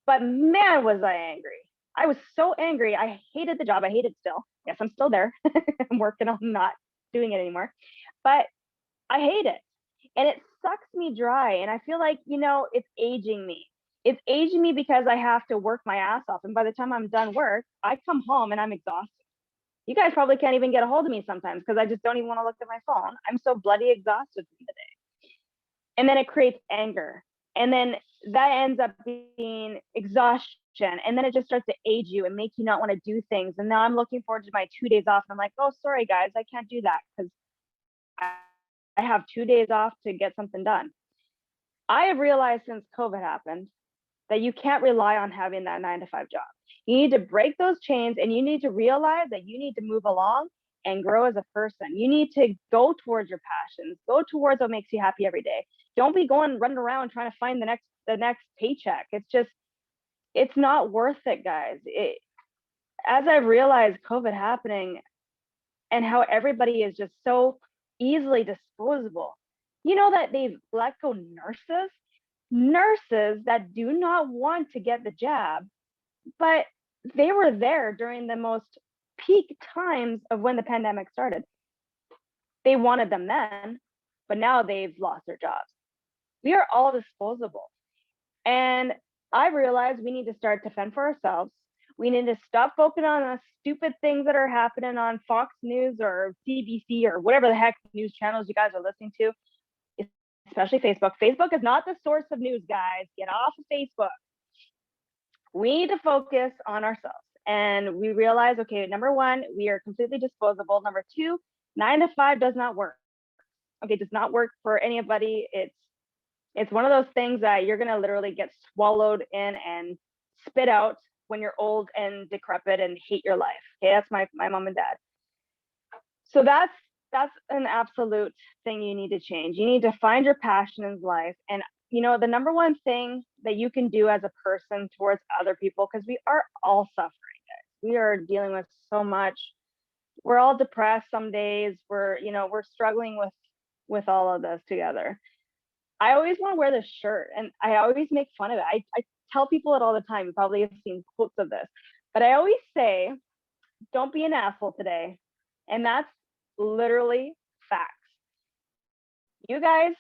but man, was I angry. I was so angry. I hated the job. I hate it still. Yes, I'm still there. I'm working on not doing it anymore, but I hate it. And it sucks me dry. And I feel like, it's aging me. It's aging me because I have to work my ass off. And by the time I'm done work, I come home and I'm exhausted. You guys probably can't even get a hold of me sometimes because I just don't even want to look at my phone. I'm so bloody exhausted from the day. And then it creates anger. And then that ends up being exhaustion. And then it just starts to age you and make you not want to do things. And now I'm looking forward to my 2 days off. And I'm like, oh, sorry, guys, I can't do that because I have 2 days off to get something done. I have realized since COVID happened that you can't rely on having that 9-to-5 job. You need to break those chains and you need to realize that you need to move along and grow as a person. You need to go towards your passions, go towards what makes you happy every day. Don't be running around trying to find the next paycheck. It's not worth it, guys. As I realized COVID happening and how everybody is just so easily disposable, that they've let go nurses that do not want to get the jab, but they were there during the most peak times of when the pandemic started. They wanted them then, but now they've lost their jobs. We are all disposable. And I realized we need to start to fend for ourselves. We need to stop focusing on the stupid things that are happening on Fox News or CBC or whatever the heck news channels you guys are listening to, especially Facebook. Facebook is not the source of news, guys. Get off of Facebook. We need to focus on ourselves. And we realize, okay, number one, we are completely disposable. Number two, 9-to-5 does not work. Okay, it does not work for anybody. It's one of those things that you're gonna literally get swallowed in and spit out when you're old and decrepit and hate your life. Okay, that's my mom and dad. So that's that's an absolute thing you need to change. You need to find your passion in life. And, you know, the number one thing that you can do as a person towards other people, because we are all suffering, guys. We are dealing with so much. We're all depressed some days. We're struggling with all of this together. I always want to wear this shirt and I always make fun of it. I tell people it all the time. You probably have seen quotes of this, but I always say, don't be an asshole today. And that's literally facts. You guys,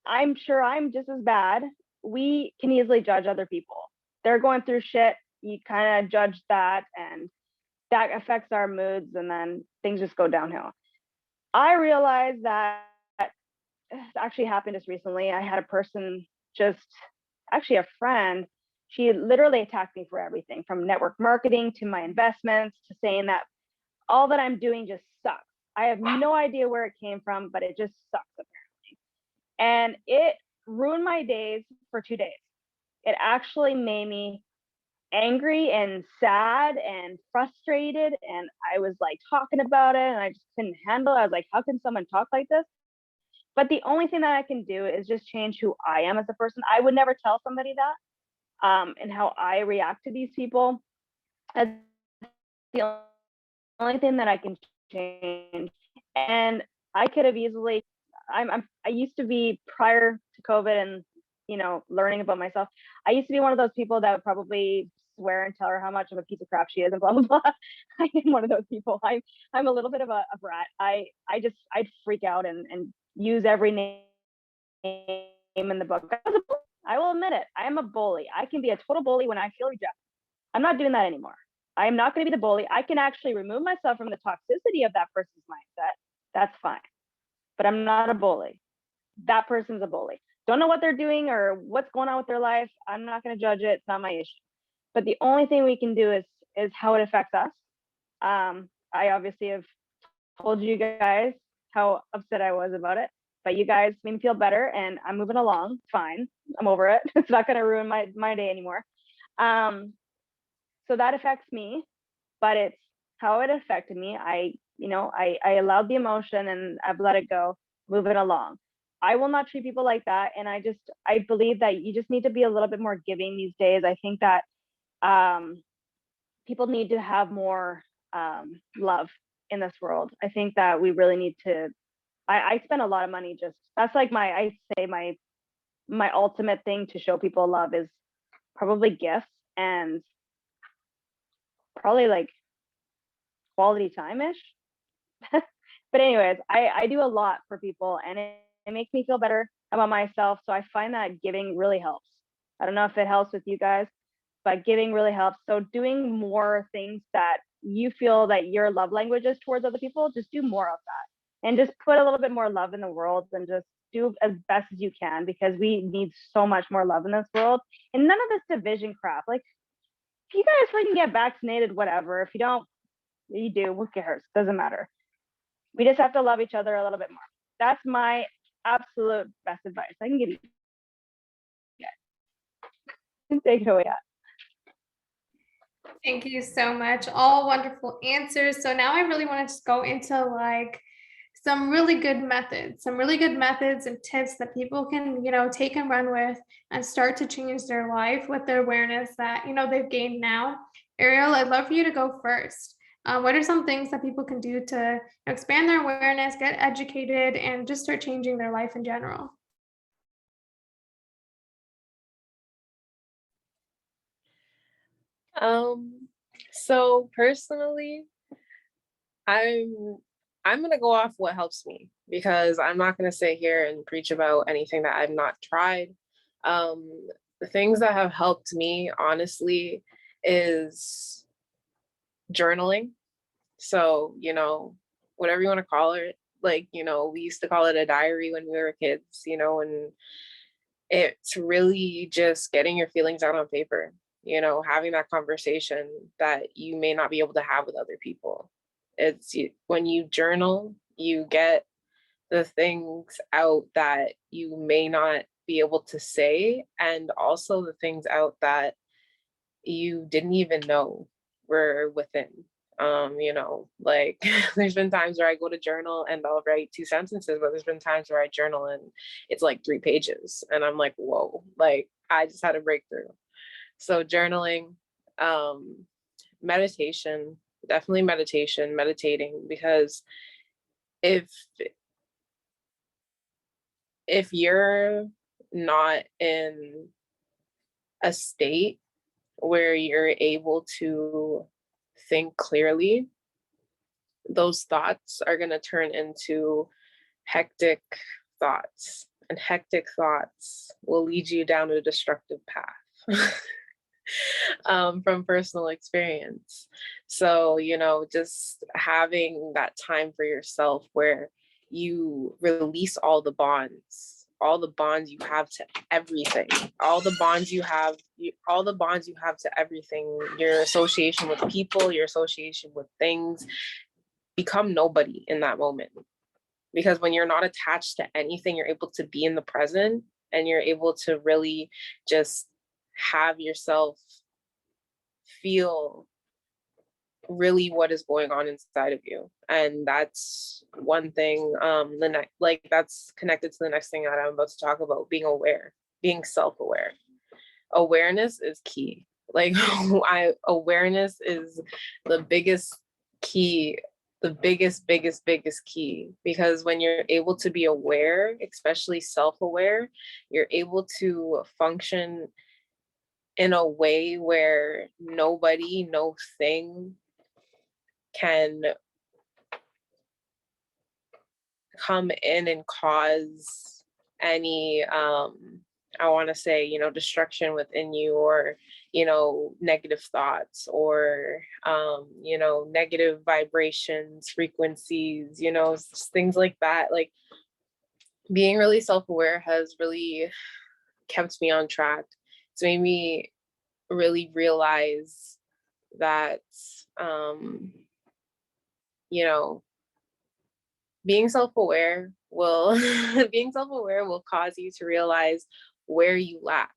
I'm sure I'm just as bad. We can easily judge other people. They're going through shit. You kind of judge that, and that affects our moods, and then things just go downhill. I realized that this actually happened just recently. I had a person, actually a friend, she literally attacked me for everything from network marketing to my investments to saying that all that I'm doing just sucks. I have no idea where it came from, but it just sucks apparently. And it ruined my days for 2 days. It actually made me angry and sad and frustrated. And I was like talking about it and I just couldn't handle it. I was like, how can someone talk like this? But the only thing that I can do is just change who I am as a person. I would never tell somebody that, and how I react to these people. That's the only thing that I can change. And I could have easily, I used to be, prior to COVID and, you know, learning about myself, I used to be one of those people that would probably swear and tell her how much of a piece of crap she is and blah, blah, blah. I am one of those people. I'm a little bit of a brat. I'd freak out and use every name in the book. I will admit it. I am a bully. I can be a total bully when I feel rejected. I'm not doing that anymore. I am not going to be the bully. I can actually remove myself from the toxicity of that person's mindset. That's fine. But I'm not a bully. That person's a bully. Don't know what they're doing or what's going on with their life. I'm not going to judge it. It's not my issue. But the only thing we can do is how it affects us. I obviously have told you guys how upset I was about it, but you guys made me feel better and I'm moving along. Fine. I'm over it. It's not going to ruin my day anymore. So that affects me, but it's how it affected me. I allowed the emotion and I've let it go, moving along. I will not treat people like that. And I believe that you just need to be a little bit more giving these days. I think that people need to have more love in this world. I think that we really need to, I spend a lot of money that's like my ultimate thing to show people love is probably gifts and probably like quality time-ish. But anyways, I do a lot for people and it makes me feel better about myself. So I find that giving really helps. I don't know if it helps with you guys, but giving really helps. So doing more things that you feel that your love language is towards other people, just do more of that and just put a little bit more love in the world and just do as best as you can, because we need so much more love in this world and none of this division crap. Like, if you guys freaking get vaccinated, whatever. If you don't, you do, who cares? Doesn't matter. We just have to love each other a little bit more. That's my absolute best advice I can give you. Yeah. Take it away. Thank you so much. All wonderful answers. So now I really want to just go into like some really good methods and tips that people can, take and run with and start to change their life with the awareness that, they've gained now. Ariel, I'd love for you to go first. What are some things that people can do to expand their awareness, get educated, and just start changing their life in general? So personally, I'm gonna go off what helps me, because I'm not gonna sit here and preach about anything that I've not tried. The things that have helped me, honestly, is journaling. So, whatever you want to call it, like, we used to call it a diary when we were kids, and it's really just getting your feelings out on paper, having that conversation that you may not be able to have with other people. When you journal, you get the things out that you may not be able to say, and also the things out that you didn't even know were within. You know, like there's been times where I go to journal and I'll write 2 sentences, but there's been times where I journal and it's like 3 pages and I'm like, whoa, like I just had a breakthrough. So journaling, um, meditation, definitely meditation, meditating, because if you're not in a state where you're able to think clearly, those thoughts are going to turn into hectic thoughts, and hectic thoughts will lead you down a destructive path. From personal experience. So, you know, just having that time for yourself where you release all the bonds you have to everything, all the bonds you have, all the bonds you have to everything, your association with people, your association with things, become nobody in that moment. Because when you're not attached to anything, you're able to be in the present and you're able to really just have yourself feel really what is going on inside of you. And that's one thing, the next, like that's connected to the next thing that I'm about to talk about, being aware, being self-aware. Awareness is key. Like awareness is the biggest key, the biggest key, because when you're able to be aware, especially self-aware, you're able to function in a way where nobody, no thing can come in and cause any I want to say, you know, destruction within you, or, you know, negative thoughts, or you know, negative vibrations, frequencies, you know, things like that. Like being really self-aware has really kept me on track. It's made me really realize that you know, being self-aware will being self-aware will cause you to realize where you lack,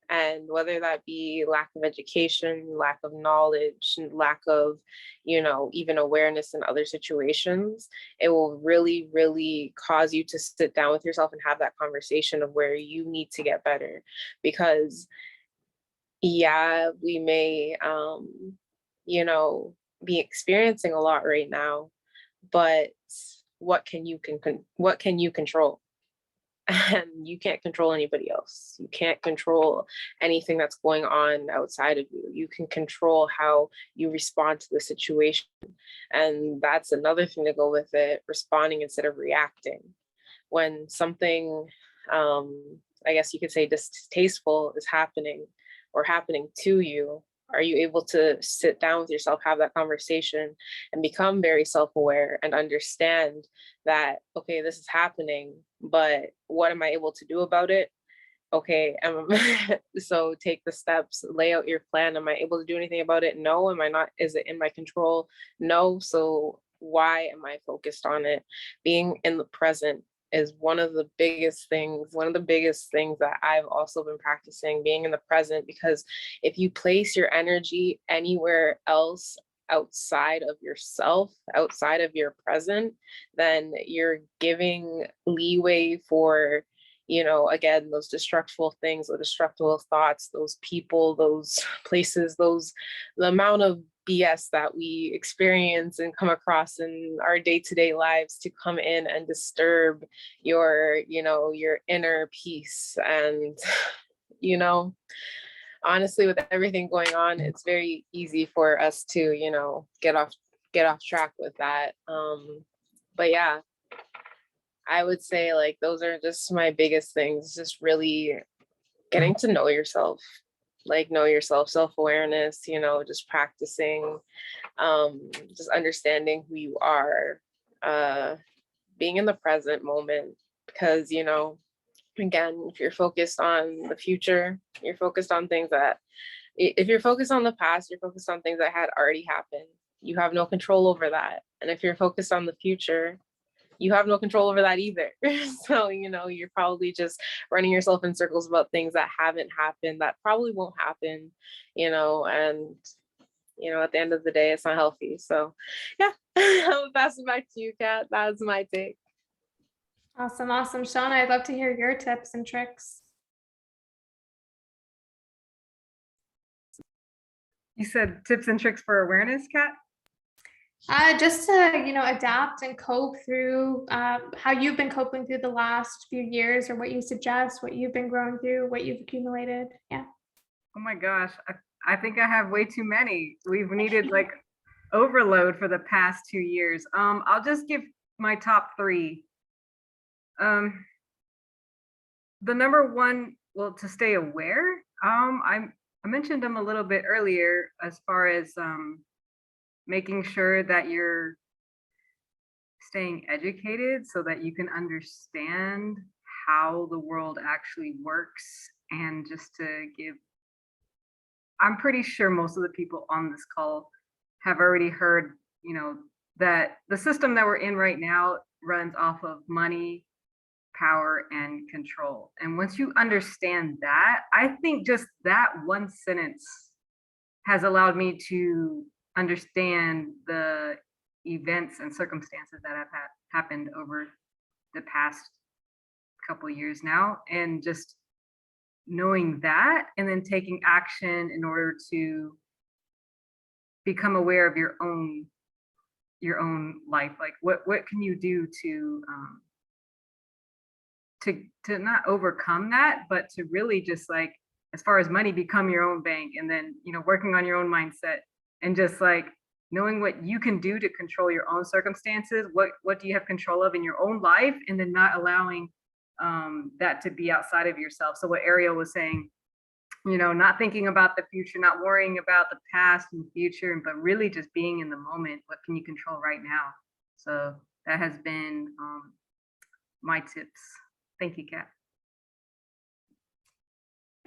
and whether that be lack of education, lack of knowledge, and lack of, you know, even awareness in other situations, it will really cause you to sit down with yourself and have that conversation of where you need to get better. Because yeah, we may you know, be experiencing a lot right now, but what can you what can you control? And you can't control anybody else. You can't control anything that's going on outside of you. You can control how you respond to the situation. And that's another thing to go with it, responding instead of reacting. When something, I guess you could say, distasteful is happening or happening to you, are you able to sit down with yourself, have that conversation, and become very self-aware and understand that, okay, this is happening, but what am I able to do about it? Okay, so take the steps, lay out your plan. Am I able to do anything about it? No. Am I not? Is it in my control? No. So why am I focused on it? Being in the present is one of the biggest things, that I've also been practicing, being in the present, because if you place your energy anywhere else outside of yourself, outside of your present, then you're giving leeway for, you know, again, those destructive things, the destructive thoughts, those people, those places, the amount of BS that we experience and come across in our day-to-day lives to come in and disturb your, you know, your inner peace. And, you know, honestly, with everything going on, it's very easy for us to, you know, get off track with that. But yeah, I would say like those are just my biggest things, just really getting to know yourself, like know yourself, self-awareness, you know, just practicing, just understanding who you are, being in the present moment. Because, you know, again, if you're focused on the future, you're focused on things that, if you're focused on the past, you're focused on things that had already happened. You have no control over that. And if you're focused on the future, you have no control over that either. So, you know, you're probably just running yourself in circles about things that haven't happened, that probably won't happen, you know, and at the end of the day, it's not healthy. So yeah, I'll pass it back to you, Kat. That's my take. Awesome. Shauna, I'd love to hear your tips and tricks. You said tips and tricks for awareness, Kat? Just to, adapt and cope through how you've been coping through the last few years, or what you suggest, what you've been growing through, what you've accumulated. Yeah. Oh my gosh, I think I have way too many. We've needed like overload for the past 2 years. I'll just give my top 3. The number one, well, to stay aware. I mentioned them a little bit earlier as far as making sure that you're staying educated so that you can understand how the world actually works, and just to give, I'm pretty sure most of the people on this call have already heard, that the system that we're in right now runs off of money, power, and control. And once you understand that, I think just that one sentence has allowed me to understand the events and circumstances that have happened over the past couple of years now, and just knowing that, and then taking action in order to become aware of your own life. Like what can you do to not overcome that, but to really just, like, as far as money, become your own bank, and then working on your own mindset, and just like knowing what you can do to control your own circumstances. What do you have control of in your own life, and then not allowing that to be outside of yourself. So what Ariel was saying, not thinking about the future, not worrying about the past and future, but really just being in the moment. What can you control right now? So that has been my tips. Thank you, Kat.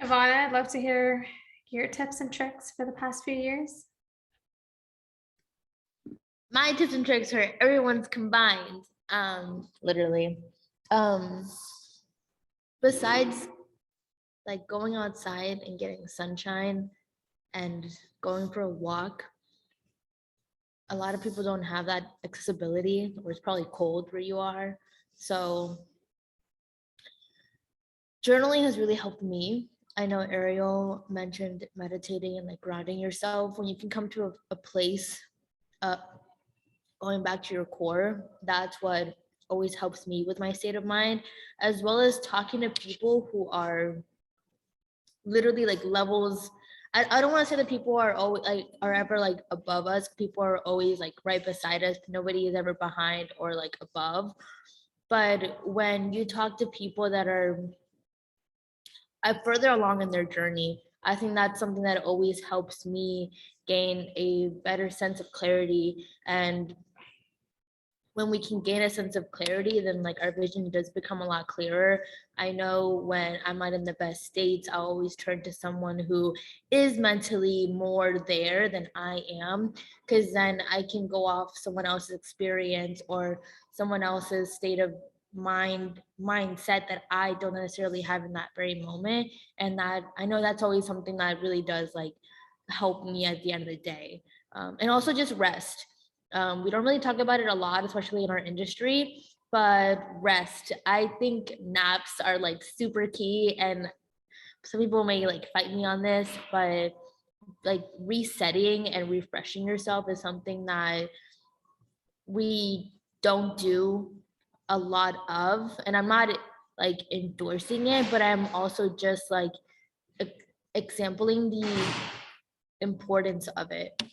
Ivana, I'd love to hear your tips and tricks for the past few years. My tips and tricks are everyone's combined, literally. Besides like going outside and getting sunshine and going for a walk, a lot of people don't have that accessibility, or it's probably cold where you are. So journaling has really helped me. I know Ariel mentioned meditating and like grounding yourself. When you can come to a place, going back to your core, that's what always helps me with my state of mind, as well as talking to people who are literally like levels. I don't want to say that people are always like are ever like above us. People are always like right beside us. Nobody is ever behind or like above. But when you talk to people that are further along in their journey, I think that's something that always helps me gain a better sense of clarity. And when we can gain a sense of clarity, then like our vision does become a lot clearer. I know when I'm not in the best states, I always turn to someone who is mentally more there than I am, because then I can go off someone else's experience or someone else's state of mindset that I don't necessarily have in that very moment. And that I know that's always something that really does like help me at the end of the day. And also just rest. We don't really talk about it a lot, especially in our industry, but rest. I think naps are like super key, and some people may like fight me on this, but like resetting and refreshing yourself is something that we don't do a lot of. And I'm not like endorsing it, but I'm also just like exempling the importance of it.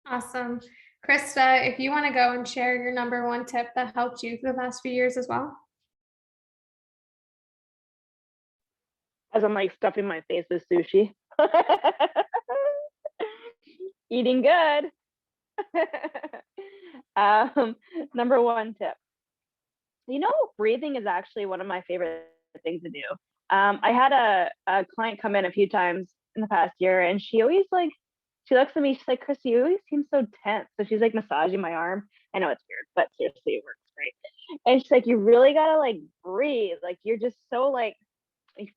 Awesome. Krista, if you want to go and share your number one tip that helped you for the past few years as well. As I'm like stuffing my face with sushi. Eating good. Number one tip. Breathing is actually one of my favorite things to do. I had a client come in a few times in the past year, and she always like, she looks at me, she's like, Krista, you always seem so tense. So she's like massaging my arm. I know it's weird, but seriously, it works great. And she's like, you really gotta like breathe. Like you're just so like, I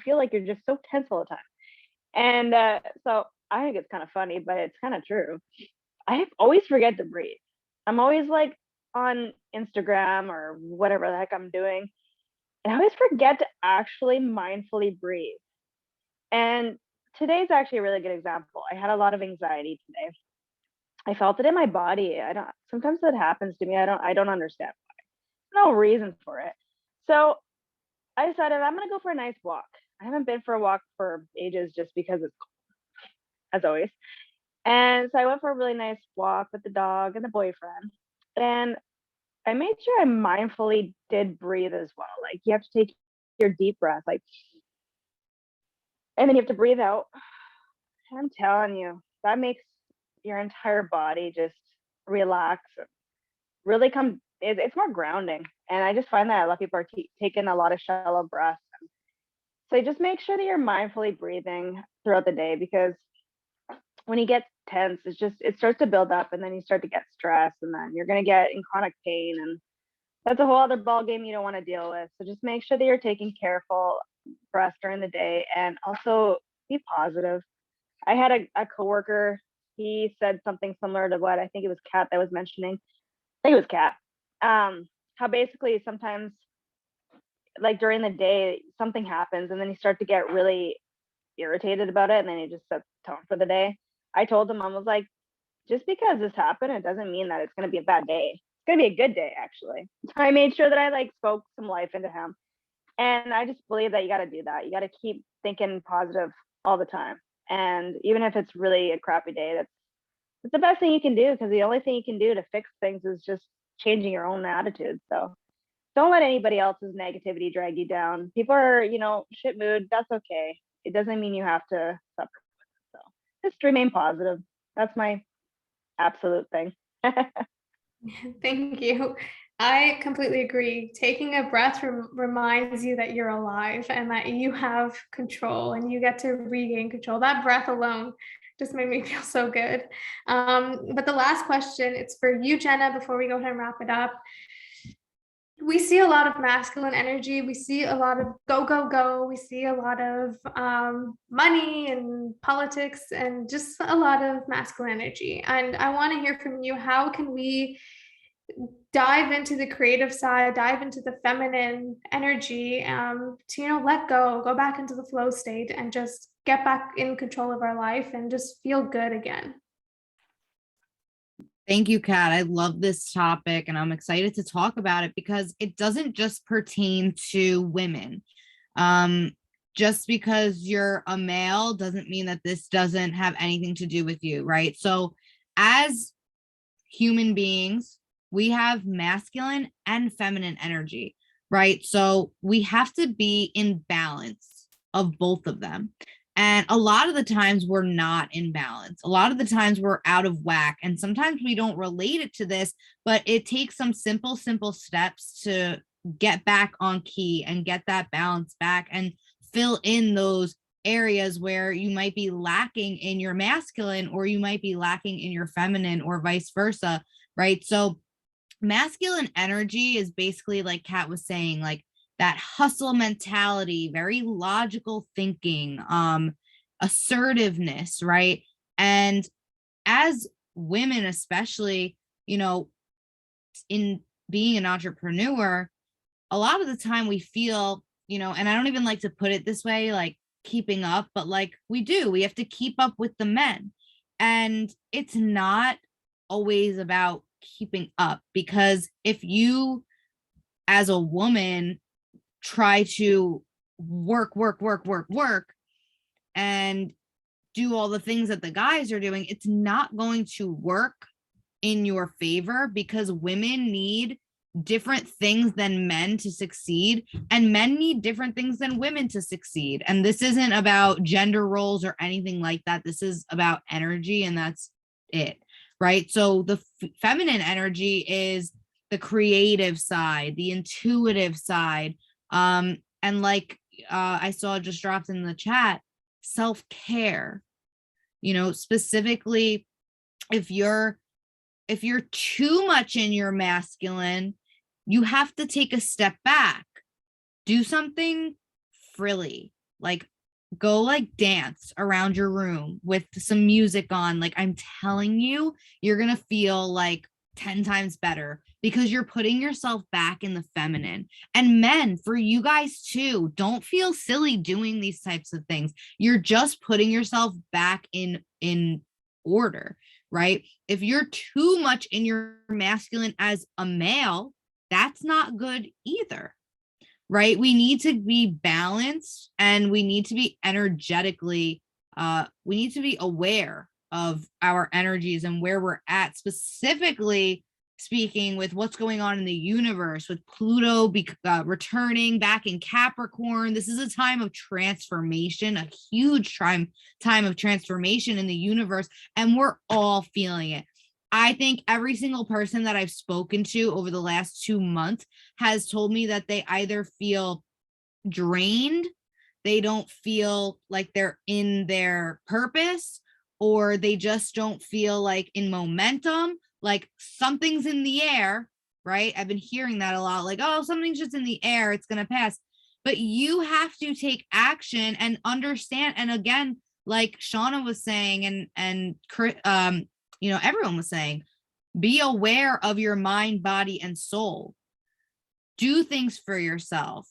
feel like you're just so tense all the time. And so I think it's kind of funny, but it's kind of true. I always forget to breathe. I'm always like on Instagram or whatever the heck I'm doing, and I always forget to actually mindfully breathe. And today's actually a really good example. I had a lot of anxiety today. I felt it in my body. I don't sometimes that happens to me. I don't understand why. No reason for it. So I decided I'm gonna go for a nice walk. I haven't been for a walk for ages just because it's cold, as always. And so I went for a really nice walk with the dog and the boyfriend. And I made sure I mindfully did breathe as well. Like you have to take your deep breath, like, and then you have to breathe out. I'm telling you, that makes your entire body just relax, really come. It's more grounding. And I just find that a lot of people are taking a lot of shallow breaths. So just make sure that you're mindfully breathing throughout the day, because when you get tense, it starts to build up, and then you start to get stressed, and then you're gonna get in chronic pain, and that's a whole other ball game you don't want to deal with. So just make sure that you're taking careful breaths during the day, and also be positive. I had a coworker. He said something similar to what I think it was Kat that was mentioning. I think it was Kat. How basically sometimes, like during the day, something happens, and then you start to get really irritated about it, and then you just set the tone for the day. I told him, I was like, just because this happened, it doesn't mean that it's going to be a bad day. It's going to be a good day, actually. I made sure that I like spoke some life into him. And I just believe that you got to do that. You got to keep thinking positive all the time. And even if it's really a crappy day, that's the best thing you can do, because the only thing you can do to fix things is just changing your own attitude. So don't let anybody else's negativity drag you down. People are, shit mood. That's okay. It doesn't mean you have to suffer. So just remain positive. That's my absolute thing. Thank you. I completely agree. Taking a breath reminds you that you're alive and that you have control and you get to regain control. That breath alone just made me feel so good. But the last question, it's for you, Jenna, before we go ahead and wrap it up. We see a lot of masculine energy. We see a lot of go, go, go. We see a lot of money and politics and just a lot of masculine energy. And I want to hear from you. How can we dive into the creative side, dive into the feminine energy, to let go back into the flow state, and just get back in control of our life and just feel good again? Thank you, Kat. I love this topic and I'm excited to talk about it because it doesn't just pertain to women. Just because you're a male doesn't mean that this doesn't have anything to do with you, right? So as human beings, we have masculine and feminine energy, right? So we have to be in balance of both of them. And a lot of the times we're not in balance. A lot of the times we're out of whack. And sometimes we don't relate it to this, but it takes some simple steps to get back on key and get that balance back and fill in those areas where you might be lacking in your masculine or you might be lacking in your feminine or vice versa, right? So masculine energy is basically, like Kat was saying, like that hustle mentality, very logical thinking, assertiveness, right? And as women, especially, in being an entrepreneur, a lot of the time we feel, and I don't even like to put it this way, like keeping up, but like we have to keep up with the men. And it's not always about keeping up, because if you as a woman try to work and do all the things that the guys are doing, it's not going to work in your favor, because women need different things than men to succeed, and men need different things than women to succeed. And this isn't about gender roles or anything like that. This is about energy, and that's it, right? So the feminine energy is the creative side, the intuitive side, and like I saw just dropped in the chat, self-care, specifically if you're too much in your masculine, you have to take a step back, do something frilly, like go like dance around your room with some music on. Like, I'm telling you, you're going to feel like 10 times better because you're putting yourself back in the feminine. And men, for you guys too, don't feel silly doing these types of things. You're just putting yourself back in order, right? If you're too much in your masculine as a male, that's not good either, right? We need to be balanced, and we need to be energetically, we need to be aware of our energies and where we're at, specifically speaking with what's going on in the universe with Pluto returning back in Capricorn. This is a time of transformation, a huge time of transformation in the universe, and we're all feeling it. I think every single person that I've spoken to over the last 2 months has told me that they either feel drained, they don't feel like they're in their purpose, or they just don't feel like in momentum, like something's in the air, right? I've been hearing that a lot, like, oh, something's just in the air, it's going to pass. But you have to take action and understand. And again, like Shauna was saying, and everyone was saying, be aware of your mind, body, and soul. Do things for yourself.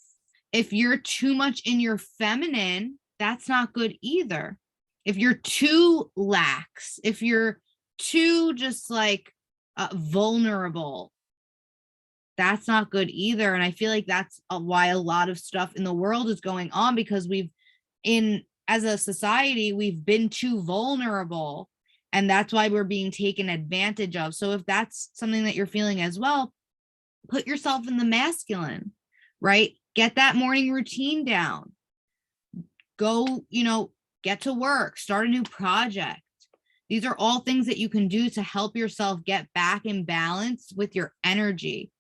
If you're too much in your feminine, that's not good either. If you're too lax, if you're too just like vulnerable, that's not good either. And I feel like that's why a lot of stuff in the world is going on, because as a society, we've been too vulnerable. And that's why we're being taken advantage of. So if that's something that you're feeling as well, put yourself in the masculine, right? Get that morning routine down. Go, get to work, start a new project. These are all things that you can do to help yourself get back in balance with your energy.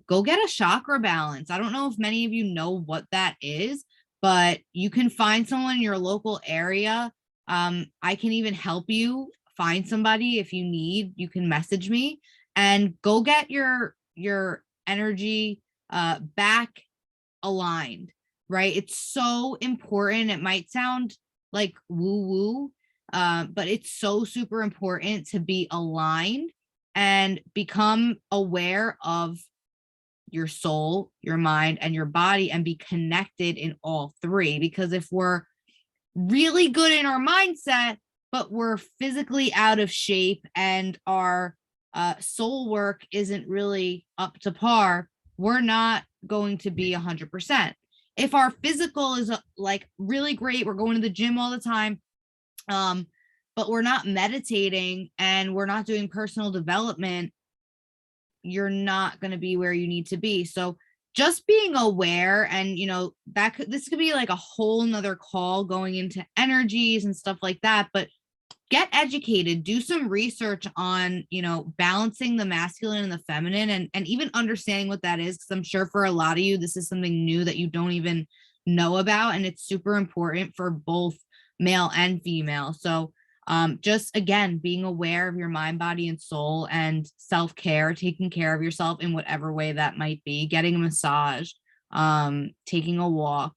Go get a chakra balance. I don't know if many of you know what that is, but you can find someone in your local area. I can even help you find somebody if you need. You can message me and go get your energy back aligned, right? It's so important. It might sound like woo-woo, but it's so super important to be aligned and become aware of your soul, your mind, and your body, and be connected in all three. Because if we're really good in our mindset, but we're physically out of shape and our soul work isn't really up to par, we're not going to be 100%. If our physical is like really great, we're going to the gym all the time, but we're not meditating and we're not doing personal development, you're not going to be where you need to be. So just being aware, and this could be like a whole nother call going into energies and stuff like that, but get educated, do some research on, balancing the masculine and the feminine, and even understanding what that is. Because I'm sure for a lot of you, this is something new that you don't even know about. And it's super important for both male and female. So just again, being aware of your mind, body, and soul, and self-care, taking care of yourself in whatever way that might be, getting a massage, taking a walk,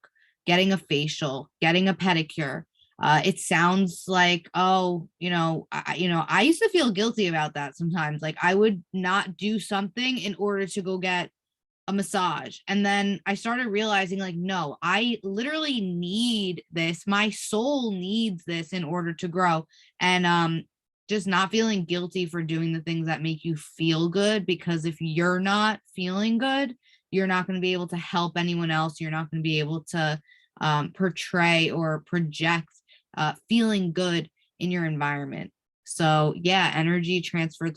getting a facial, getting a pedicure. It sounds like, I used to feel guilty about that sometimes. Like I would not do something in order to go get a massage. And then I started realizing, like, no, I literally need this. My soul needs this in order to grow. And just not feeling guilty for doing the things that make you feel good, because if you're not feeling good, you're not going to be able to help anyone else. You're not going to be able to portray or project feeling good in your environment. So yeah, energy transfer.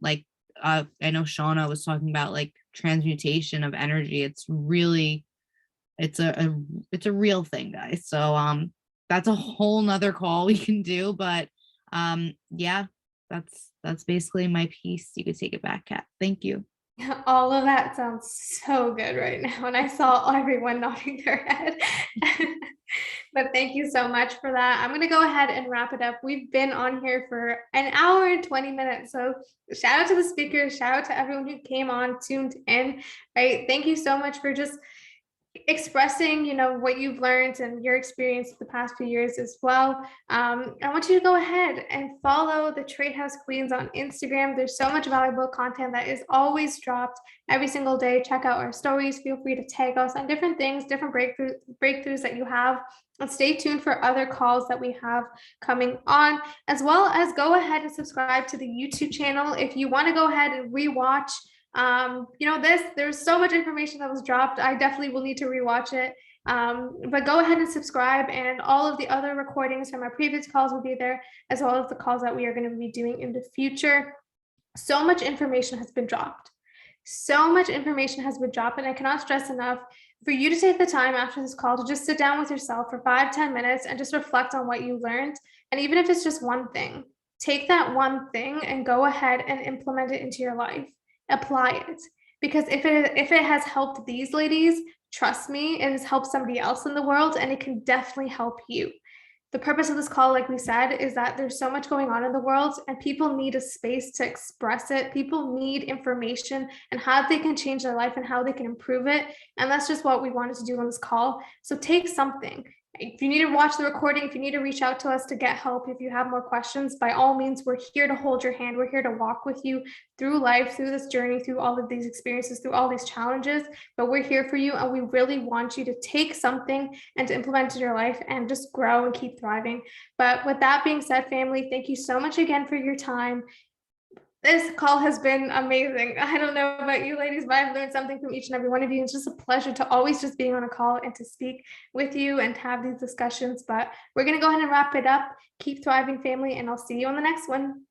Like I know Shauna was talking about like transmutation of energy. It's a real thing, guys. So that's a whole nother call we can do, but yeah, that's basically my piece. You could take it back, Kat. Thank you. All of that sounds so good right now, and I saw everyone nodding their head. But thank you so much for that. I'm going to go ahead and wrap it up. We've been on here for an hour and 20 minutes. So shout out to the speakers, shout out to everyone who came on, tuned in, right? Thank you so much for just expressing, what you've learned and your experience the past few years as well. I want you to go ahead and follow the Trade House Queens on Instagram. There's so much valuable content that is always dropped every single day. Check out our stories. Feel free to tag us on different things, different breakthroughs that you have. And stay tuned for other calls that we have coming on, as well as go ahead and subscribe to the YouTube channel if you want to go ahead and rewatch there's so much information that was dropped. I definitely will need to rewatch it. But go ahead and subscribe, and all of the other recordings from our previous calls will be there, as well as the calls that we are going to be doing in the future. So much information has been dropped. So much information has been dropped, and I cannot stress enough for you to take the time after this call to just sit down with yourself for 5-10 minutes and just reflect on what you learned. And even if it's just one thing, take that one thing and go ahead and implement it into your life. Apply it, because if it has helped these ladies, trust me, it has helped somebody else in the world, and it can definitely help you. The purpose of this call, like we said, is that there's so much going on in the world and people need a space to express it. People need information and how they can change their life and how they can improve it. And that's just what we wanted to do on this call. So take something. If you need to watch the recording, if you need to reach out to us to get help, if you have more questions, by all means, we're here to hold your hand. We're here to walk with you through life, through this journey, through all of these experiences, through all these challenges. But we're here for you, and we really want you to take something and to implement it in your life and just grow and keep thriving. But with that being said, family, thank you so much again for your time. This call has been amazing. I don't know about you ladies, but I've learned something from each and every one of you. It's just a pleasure to always just being on a call and to speak with you and have these discussions. But we're going to go ahead and wrap it up. Keep thriving, family, and I'll see you on the next one.